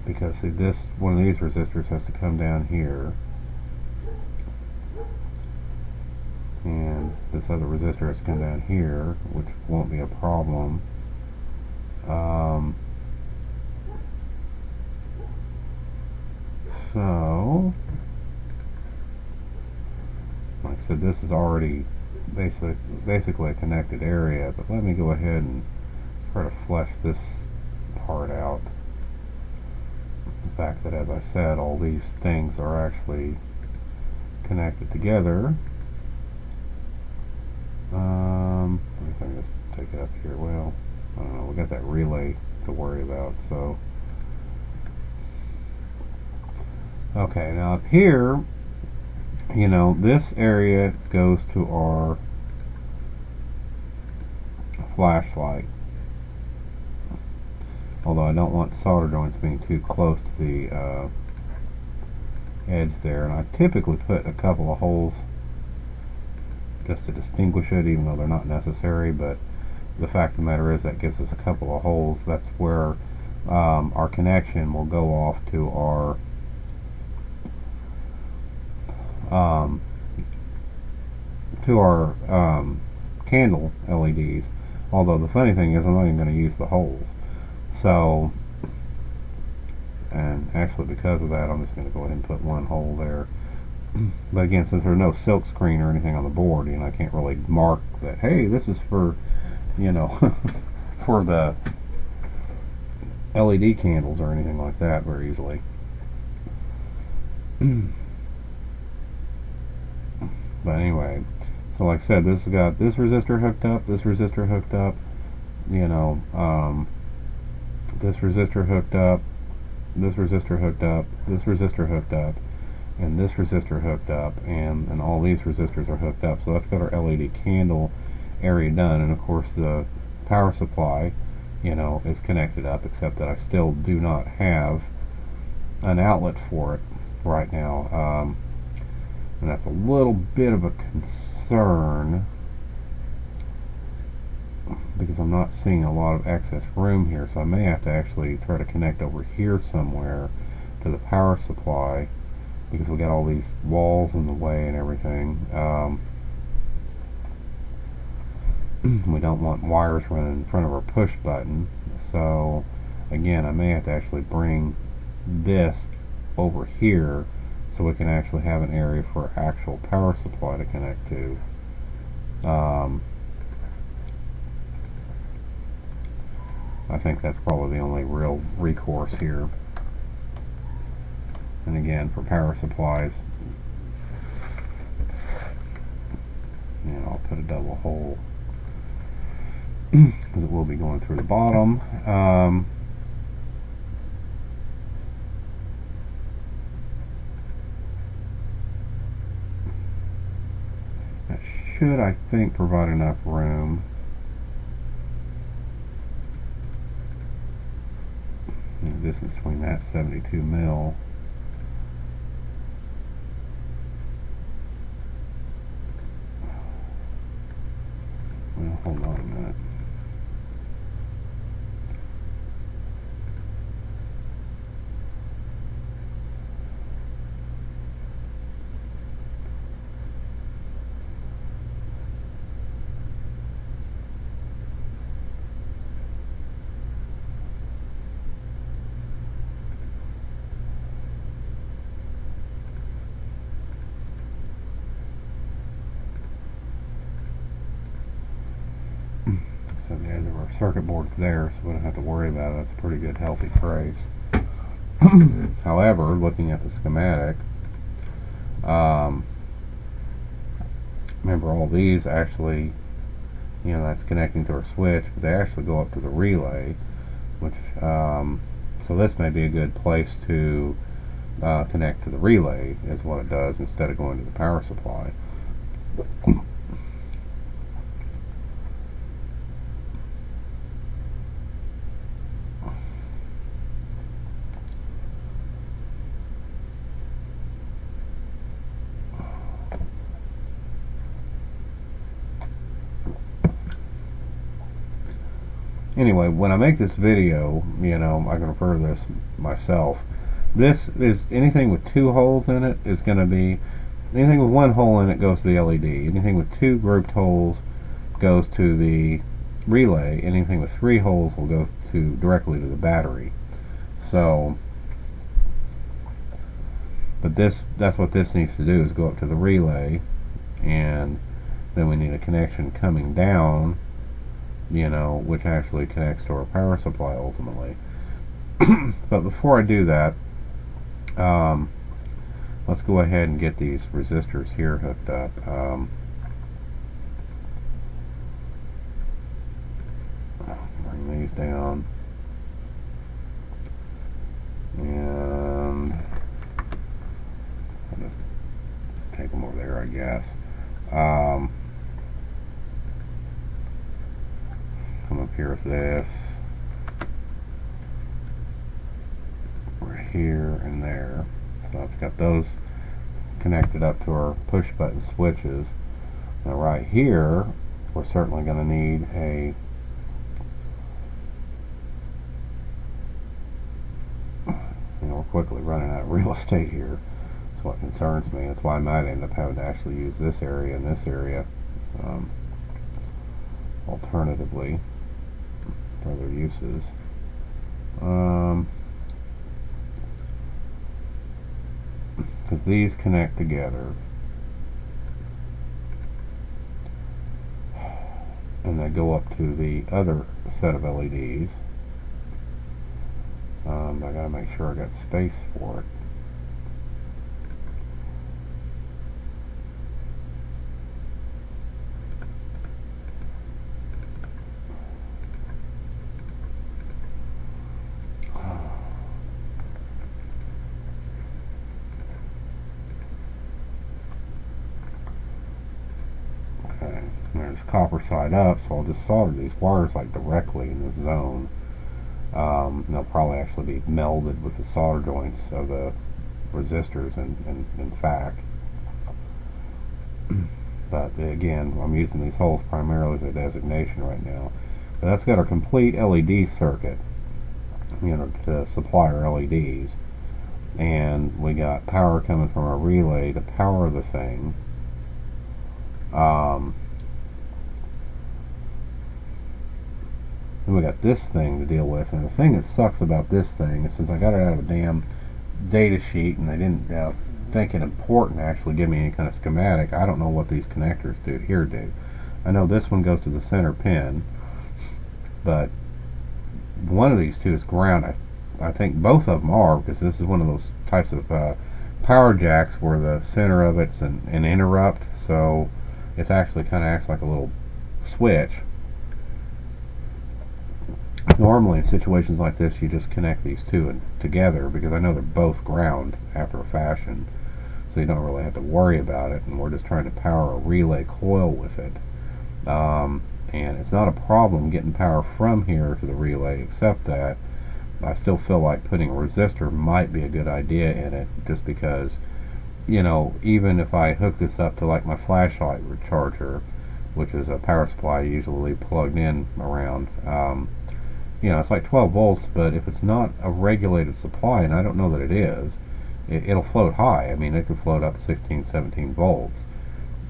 Because see, this one of these resistors has to come down here, and this other resistor has to come down here, which won't be a problem. So, like I said, this is already basically a connected area, but let me go ahead and try to flesh this part out. The fact that, as I said, all these things are actually connected together. Let me just take it up here. Well, I don't know, we got that relay to worry about, so. Okay, now up here, you know, this area goes to our flashlight. Although I don't want solder joints being too close to the edge there, and I typically put a couple of holes just to distinguish it, even though they're not necessary. But the fact of the matter is that gives us a couple of holes. That's where our connection will go off to our candle LEDs. Although the funny thing is, I'm not even going to use the holes. So, and actually because of that, I'm just going to go ahead and put one hole there. But again, since there's no silk screen or anything on the board, you know, I can't really mark that, hey, this is for, you know, for the LED candles or anything like that very easily. But anyway, so like I said, this has got this resistor hooked up, this resistor hooked up, you know, this resistor hooked up, this resistor hooked up, this resistor hooked up, and this resistor hooked up, and all these resistors are hooked up. So that's got our LED candle area done. And of course the power supply, you know, is connected up, except that I still do not have an outlet for it right now, and that's a little bit of a concern because I'm not seeing a lot of excess room here, so I may have to actually try to connect over here somewhere to the power supply, because we got all these walls in the way and everything. We don't want wires running in front of our push button, so again, I may have to actually bring this over here so we can actually have an area for actual power supply to connect to. I think that's probably the only real recourse here. And again, for power supplies, you know, I'll put a double hole because it will be going through the bottom. That should, I think, provide enough room. The distance between that 72 mil. Well, hold on a minute. So the edge of our circuit board's there, so we don't have to worry about it. That's a pretty good healthy trace. However, looking at the schematic, remember all these actually, you know, that's connecting to our switch, but they actually go up to the relay, which, so this may be a good place to connect to the relay, is what it does, instead of going to the power supply. Anyway, when I make this video, you know, I can refer to this myself. This is anything with 2 holes in it is going to be, anything with 1 hole in it goes to the LED. Anything with 2 grouped holes goes to the relay. Anything with 3 holes will go to directly to the battery. So, but that's what this needs to do, is go up to the relay, and then we need a connection coming down, you know, which actually connects to our power supply ultimately. But before I do that, let's go ahead and get these resistors here hooked up. Bring these down, and I'll just take them over there, I guess. Come up here with this. We're here and there. So it's got those connected up to our push button switches. Now right here, we're certainly going to need a we're quickly running out of real estate here. That's what concerns me. That's why I might end up having to actually use this area and this area alternatively for other uses. Because these connect together and they go up to the other set of LEDs. I gotta make sure I got space for it. Okay, there's copper side up, so I'll just solder these wires like directly in this zone. They'll probably actually be melded with the solder joints of the resistors in fact. But again, I'm using these holes primarily as a designation right now. But that's got our complete LED circuit, you know, to supply our LEDs. And we got power coming from our relay to power the thing. Then we got this thing to deal with, and the thing that sucks about this thing is since I got it out of a damn data sheet and they didn't think it important to actually give me any kind of schematic, I don't know what these connectors do. I know this one goes to the center pin, but one of these two is ground. I think both of them are, because this is one of those types of power jacks where the center of it's an interrupt, so it's actually kind of acts like a little switch. Normally in situations like this you just connect these two together, because I know they're both ground after a fashion, so you don't really have to worry about it, and we're just trying to power a relay coil with it. And it's not a problem getting power from here to the relay, except that I still feel like putting a resistor might be a good idea in it, just because, you know, even if I hook this up to like my flashlight charger, which is a power supply I usually plugged in around, you know, it's like 12 volts, but if it's not a regulated supply, and I don't know that it is, it'll float high. I mean, it could float up to 16, 17 volts.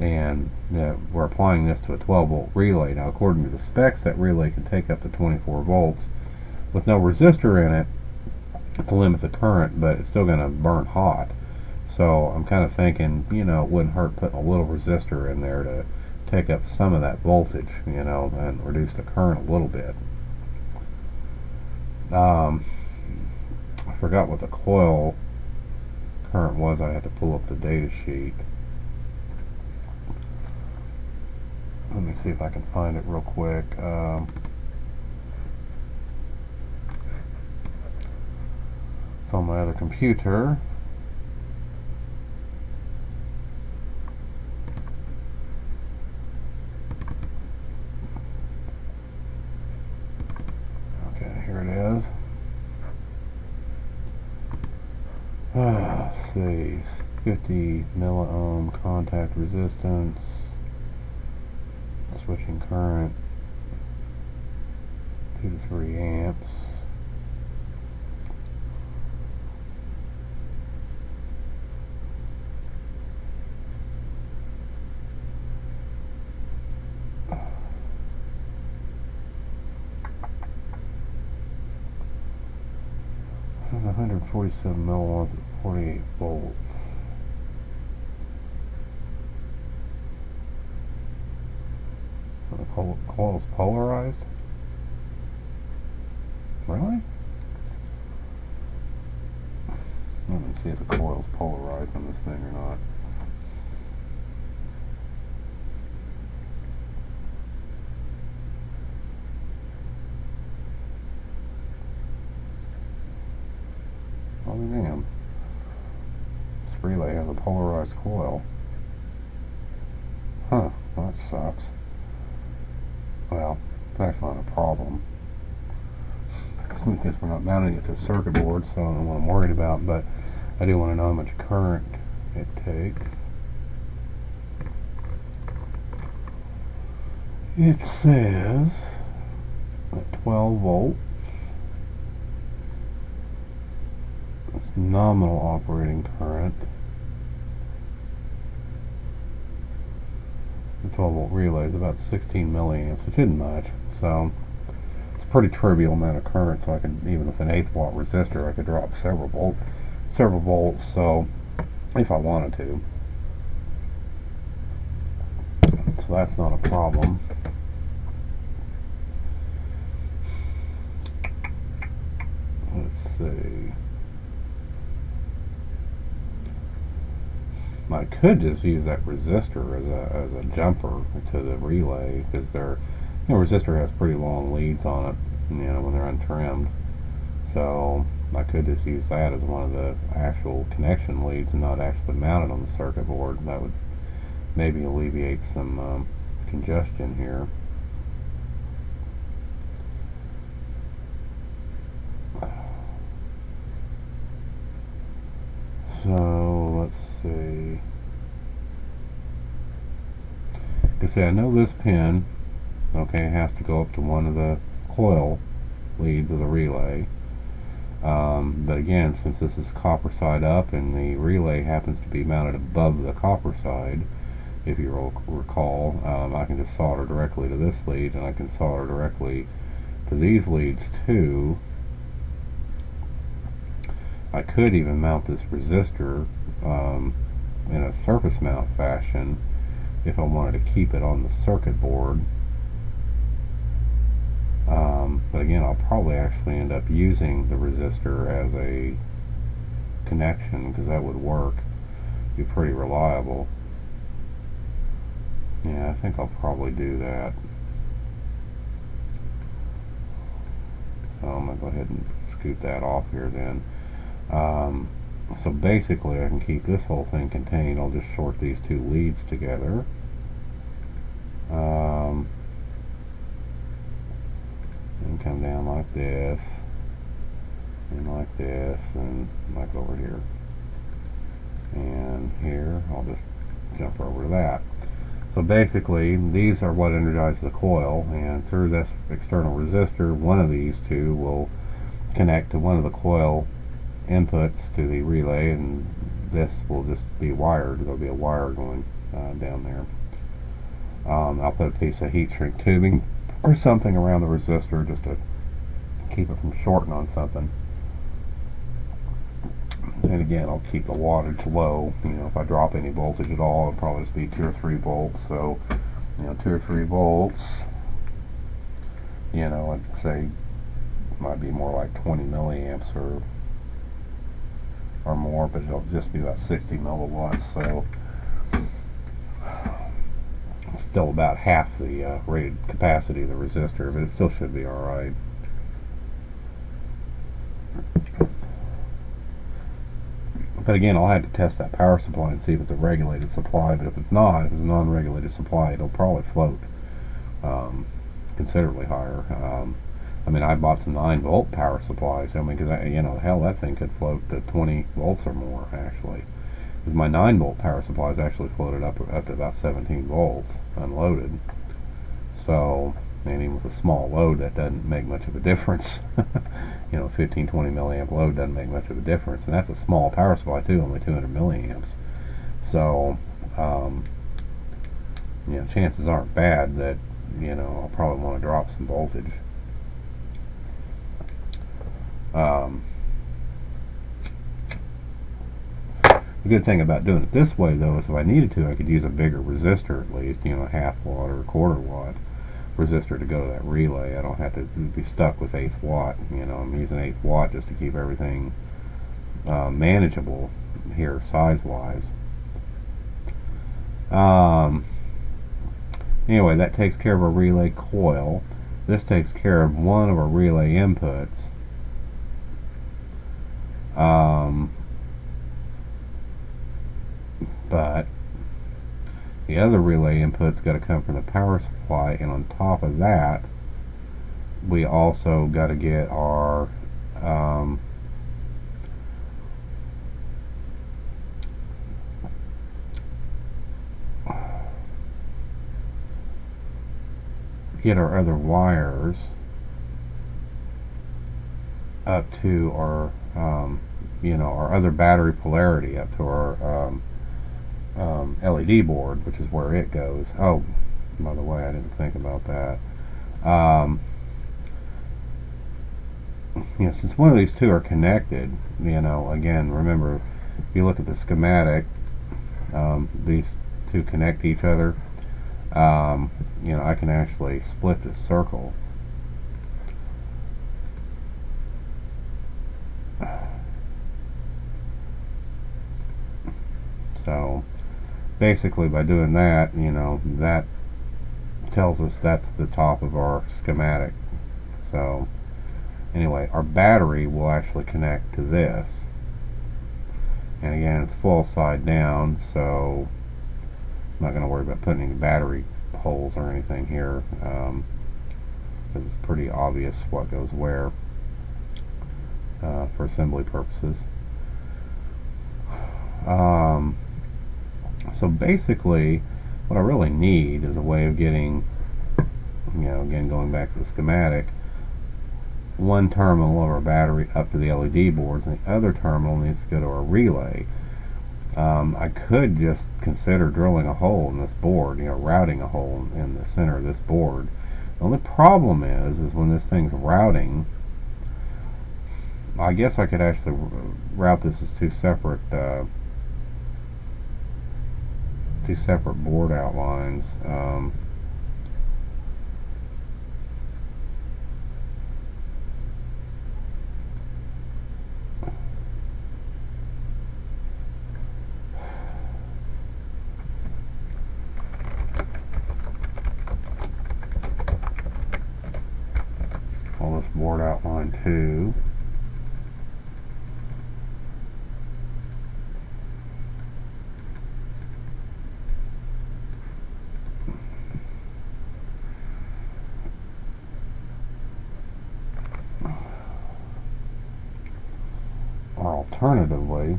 And we're applying this to a 12 volt relay. Now, according to the specs, that relay can take up to 24 volts with no resistor in it to limit the current, but it's still going to burn hot. So I'm kind of thinking, you know, it wouldn't hurt putting a little resistor in there to take up some of that voltage, you know, and reduce the current a little bit. I forgot what the coil current was. I had to pull up the data sheet. Let me see if I can find it real quick. It's on my other computer. Okay, here it is. Let's see, 50 milliohm contact resistance, switching current, 2 to 3 amps. This is 147 milliwatts at 48 volts. The coil's polarized? Really? Let me see if the coil's polarized on this thing or not. Oh damn. This relay has a polarized coil. Huh, that sucks. Well, that's not a problem, because we're not mounting it to the circuit board, so I don't know what I'm worried about, but I do want to know how much current it takes. It says at 12 volts, it's nominal operating current. The 12 volt relay is about 16 milliamps, which isn't much, so it's a pretty trivial amount of current. So I could, even with an 1/8 watt resistor, I could drop several volts, so if I wanted to. So that's not a problem. Let's see. I could just use that resistor as a jumper to the relay, because resistor has pretty long leads on it, when they're untrimmed. So I could just use that as one of the actual connection leads and not actually mount it on the circuit board. That would maybe alleviate some congestion here. So let's see. Because I know this pin, okay, has to go up to one of the coil leads of the relay. But again, since this is copper side up and the relay happens to be mounted above the copper side, if you recall, I can just solder directly to this lead, and I can solder directly to these leads too. I could even mount this resistor in a surface mount fashion if I wanted to keep it on the circuit board. But again, I'll probably actually end up using the resistor as a connection, because that would work, be pretty reliable. Yeah, I think I'll probably do that. So I'm going to go ahead and scoot that off here then. So basically I can keep this whole thing contained. I'll just short these two leads together. And come down like this, and like this, and like over here. And here, I'll just jump over to that. So basically, these are what energize the coil, and through this external resistor, one of these two will connect to one of the coil inputs to the relay, and this will just be wired. There'll be a wire going down there. I'll put a piece of heat shrink tubing or something around the resistor just to keep it from shorting on something. And again, I'll keep the wattage low. If I drop any voltage at all, it'll probably just be 2 or 3 volts. So 2 or 3 volts, I'd say might be more like 20 milliamps or more, but it'll just be about 60 milliwatts. So it's still about half the rated capacity of the resistor, but it still should be alright. But again, I'll have to test that power supply and see if it's a regulated supply. But if it's not, if it's a non-regulated supply, it'll probably float considerably higher. I bought some 9-volt power supplies. Because hell, that thing could float to 20 volts or more actually. Because my 9-volt power supplies actually floated up to about 17 volts unloaded. So And even with a small load, that doesn't make much of a difference. 15, 20 milliamp load doesn't make much of a difference, and that's a small power supply too, only 200 milliamps. So, chances aren't bad that I'll probably want to drop some voltage. The good thing about doing it this way, though, is if I needed to, I could use a bigger resistor at least, a half watt or a quarter watt resistor to go to that relay. I don't have to be stuck with 1/8 watt. I'm using 1/8 watt just to keep everything manageable here size-wise. Anyway, that takes care of our relay coil. This takes care of one of our relay inputs. But the other relay input's got to come from the power supply, and on top of that, we also got to get our other wires up to our our other battery polarity up to our LED board, which is where it goes. Oh, by the way, I didn't think about that. Since one of these two are connected, again, remember, if you look at the schematic, these two connect to each other. I can actually split this circle. So basically, by doing that, that tells us that's the top of our schematic. So anyway, our battery will actually connect to this, and again, it's full side down, so I'm not going to worry about putting any battery holes or anything here, because it's pretty obvious what goes where for assembly purposes. So basically, what I really need is a way of getting, again, going back to the schematic, one terminal of our battery up to the LED boards, and the other terminal needs to go to our relay. I could just consider drilling a hole in this board, routing a hole in the center of this board. The only problem is when this thing's routing, I guess I could actually route this as two separate board outlines. Call this board outline 2. Or alternatively,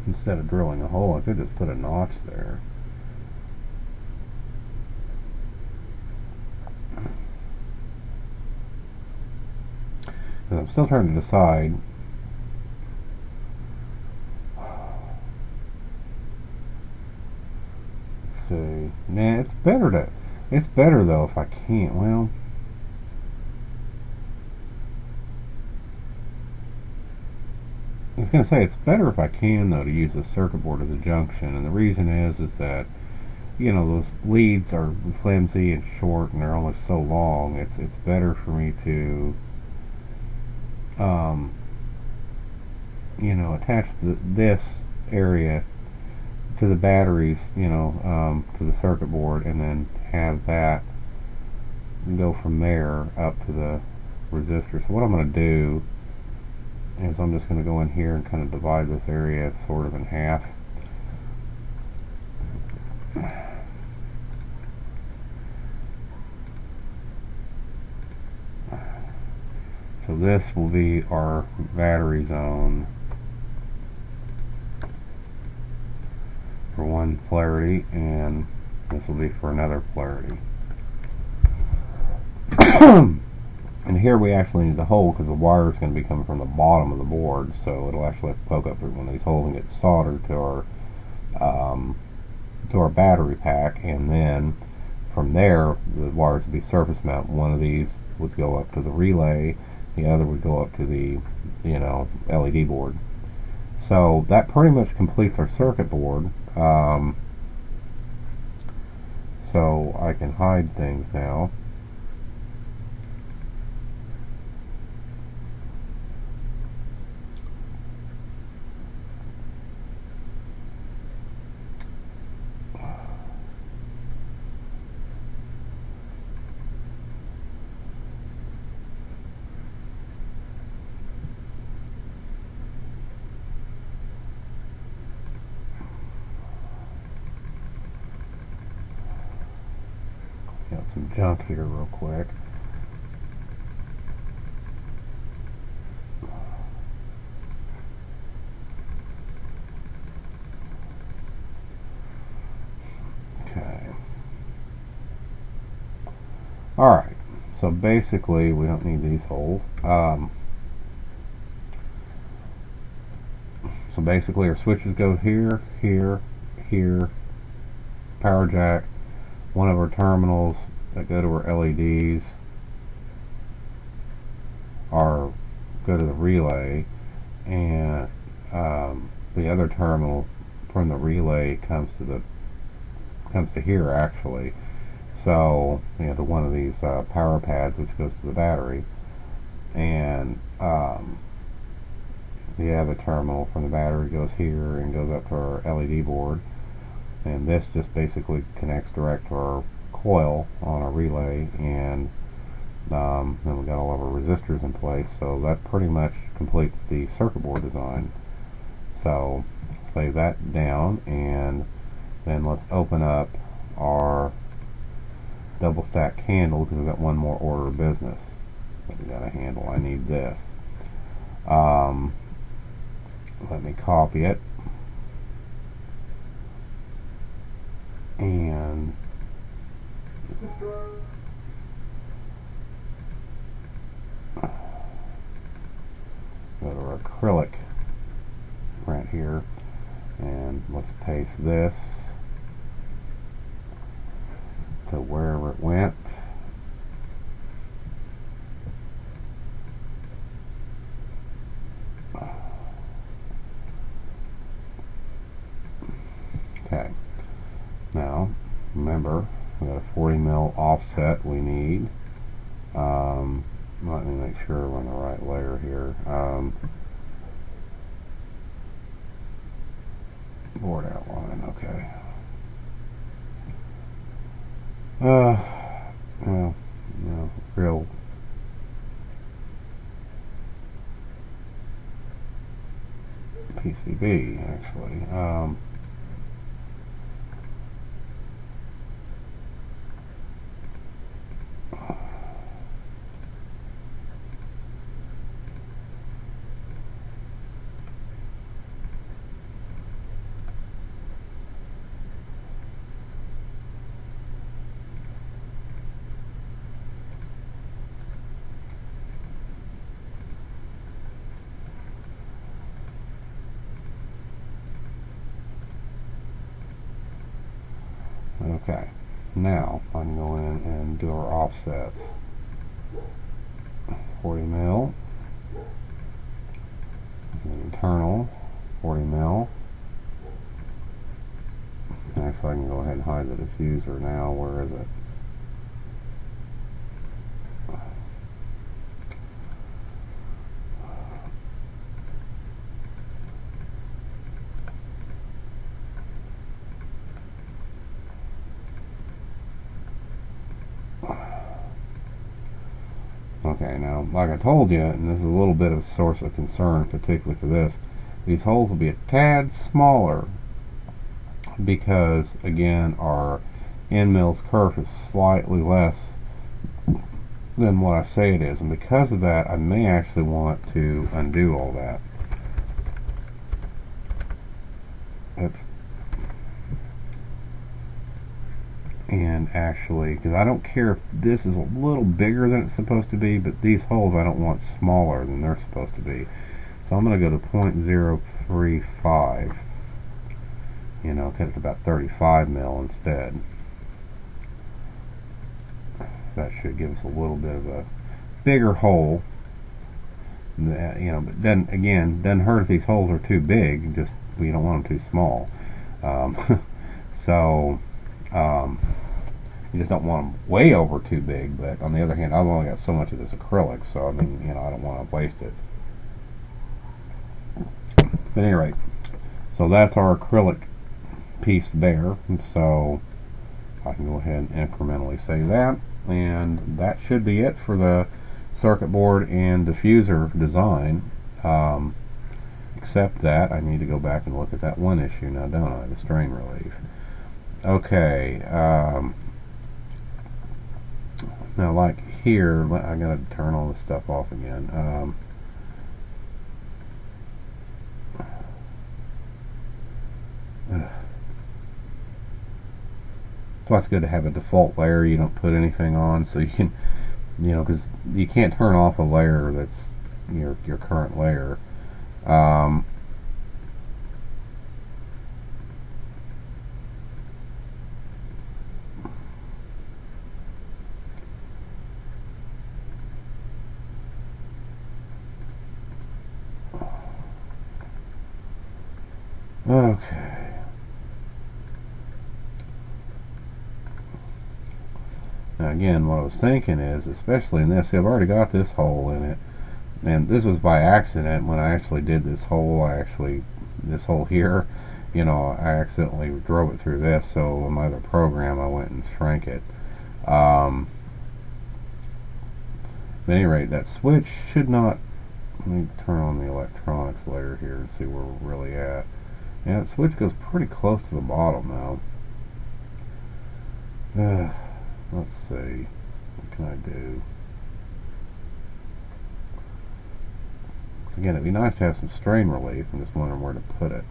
instead of drilling a hole, I could just put a notch there. Because I'm still trying to decide see. Nah, it's better though if I can't. Well, I was going to say it's better if I can though to use the circuit board as a junction, and the reason is that those leads are flimsy and short, and they're only so long. It's better for me to attach this area to the batteries, to the circuit board, and then have that go from there up to the resistor. So what I'm going to do is I'm just going to go in here and kind of divide this area sort of in half. So this will be our battery zone for one polarity, and this will be for another polarity. And here we actually need the hole because the wire is going to be coming from the bottom of the board, so it'll actually have to poke up through one of these holes and get soldered to our battery pack, and then from there the wires would be surface mount. One of these would go up to the relay, the other would go up to the LED board. So that pretty much completes our circuit board. So I can hide things now. Got some junk here real quick. Okay. Alright, so basically we don't need these holes. So basically our switches go here, here, here, power jack. One of our terminals that go to our LEDs go to the relay, and the other terminal from the relay comes to here actually. So to one of these power pads, which goes to the battery, and the other terminal from the battery goes here and goes up to our LED board. And this just basically connects direct to our coil on our relay, and then we've got all of our resistors in place. So that pretty much completes the circuit board design. So save that down, and then let's open up our double stack handle, because we've got one more order of business that we got to handle. I need this. Let me copy it. And go to our acrylic right here, and let's paste this to wherever it went. Okay. Now, remember, we got a 40 mil offset we need. Let me make sure we're on the right layer here. Board outline, okay. Well, no, real PCB actually. Okay, now I can go in and do our offsets. 40 mil. Internal 40 mil. Actually, I can go ahead and hide the diffuser now. Where is it? Okay, now, like I told you, and this is a little bit of a source of concern, particularly for this, these holes will be a tad smaller because, again, our end mill's kerf is slightly less than what I say it is, and because of that I may actually want to undo all that. And actually, because I don't care if this is a little bigger than it's supposed to be, but these holes I don't want smaller than they're supposed to be. So I'm going to go to 0.035, you know, cut it to about 35 mil instead. That should give us a little bit of a bigger hole. That, you know, but then again, doesn't hurt if these holes are too big. Just we don't want them too small. So you just don't want them way over too big. But on the other hand, I've only got so much of this acrylic, so I mean, you know, I don't want to waste it. But at any rate, so that's our acrylic piece there. So I can go ahead and incrementally save that, and that should be it for the circuit board and diffuser design. Except that I need to go back and look at that one issue now, don't I? The strain relief. Okay. Now, like here, I gotta turn all this stuff off again. That's why it's good to have a default layer you don't put anything on, so you can, you know, because you can't turn off a layer that's your current layer. Okay. Now again, what I was thinking is, especially in this, see, I've already got this hole in it, and this was by accident. When I actually did this hole, this hole here, you know, I accidentally drove it through this, so in my other program I went and shrank it. At any rate, that switch should not, let me turn on the electronics layer here and see where we're really at. Yeah, that switch goes pretty close to the bottom now. Let's see, what can I do? Again, it'd be nice to have some strain relief. I'm just wondering where to put it.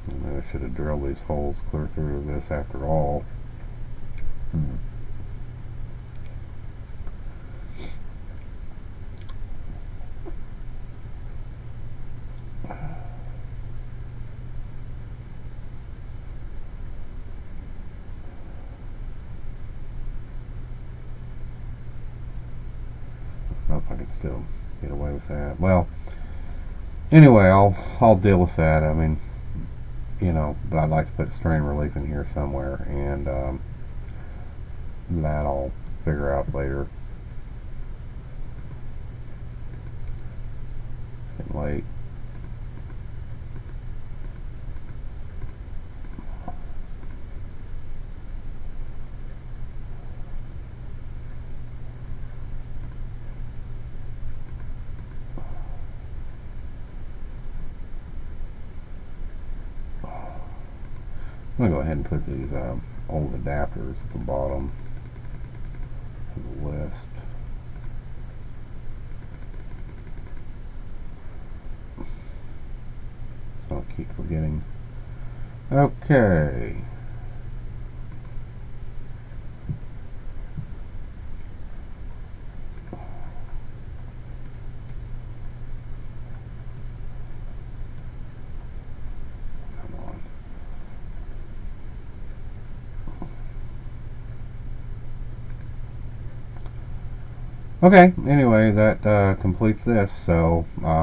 Maybe I should have drilled these holes clear through this after all. I don't know if I can still get away with that. Well, anyway, I'll deal with that. I mean, you know, but I'd like to put strain relief in here somewhere, and that I'll figure out later. It's getting late. I'm going to go ahead and put these old adapters at the bottom of the list. So I'll keep forgetting. Okay. Okay, anyway, that completes this, so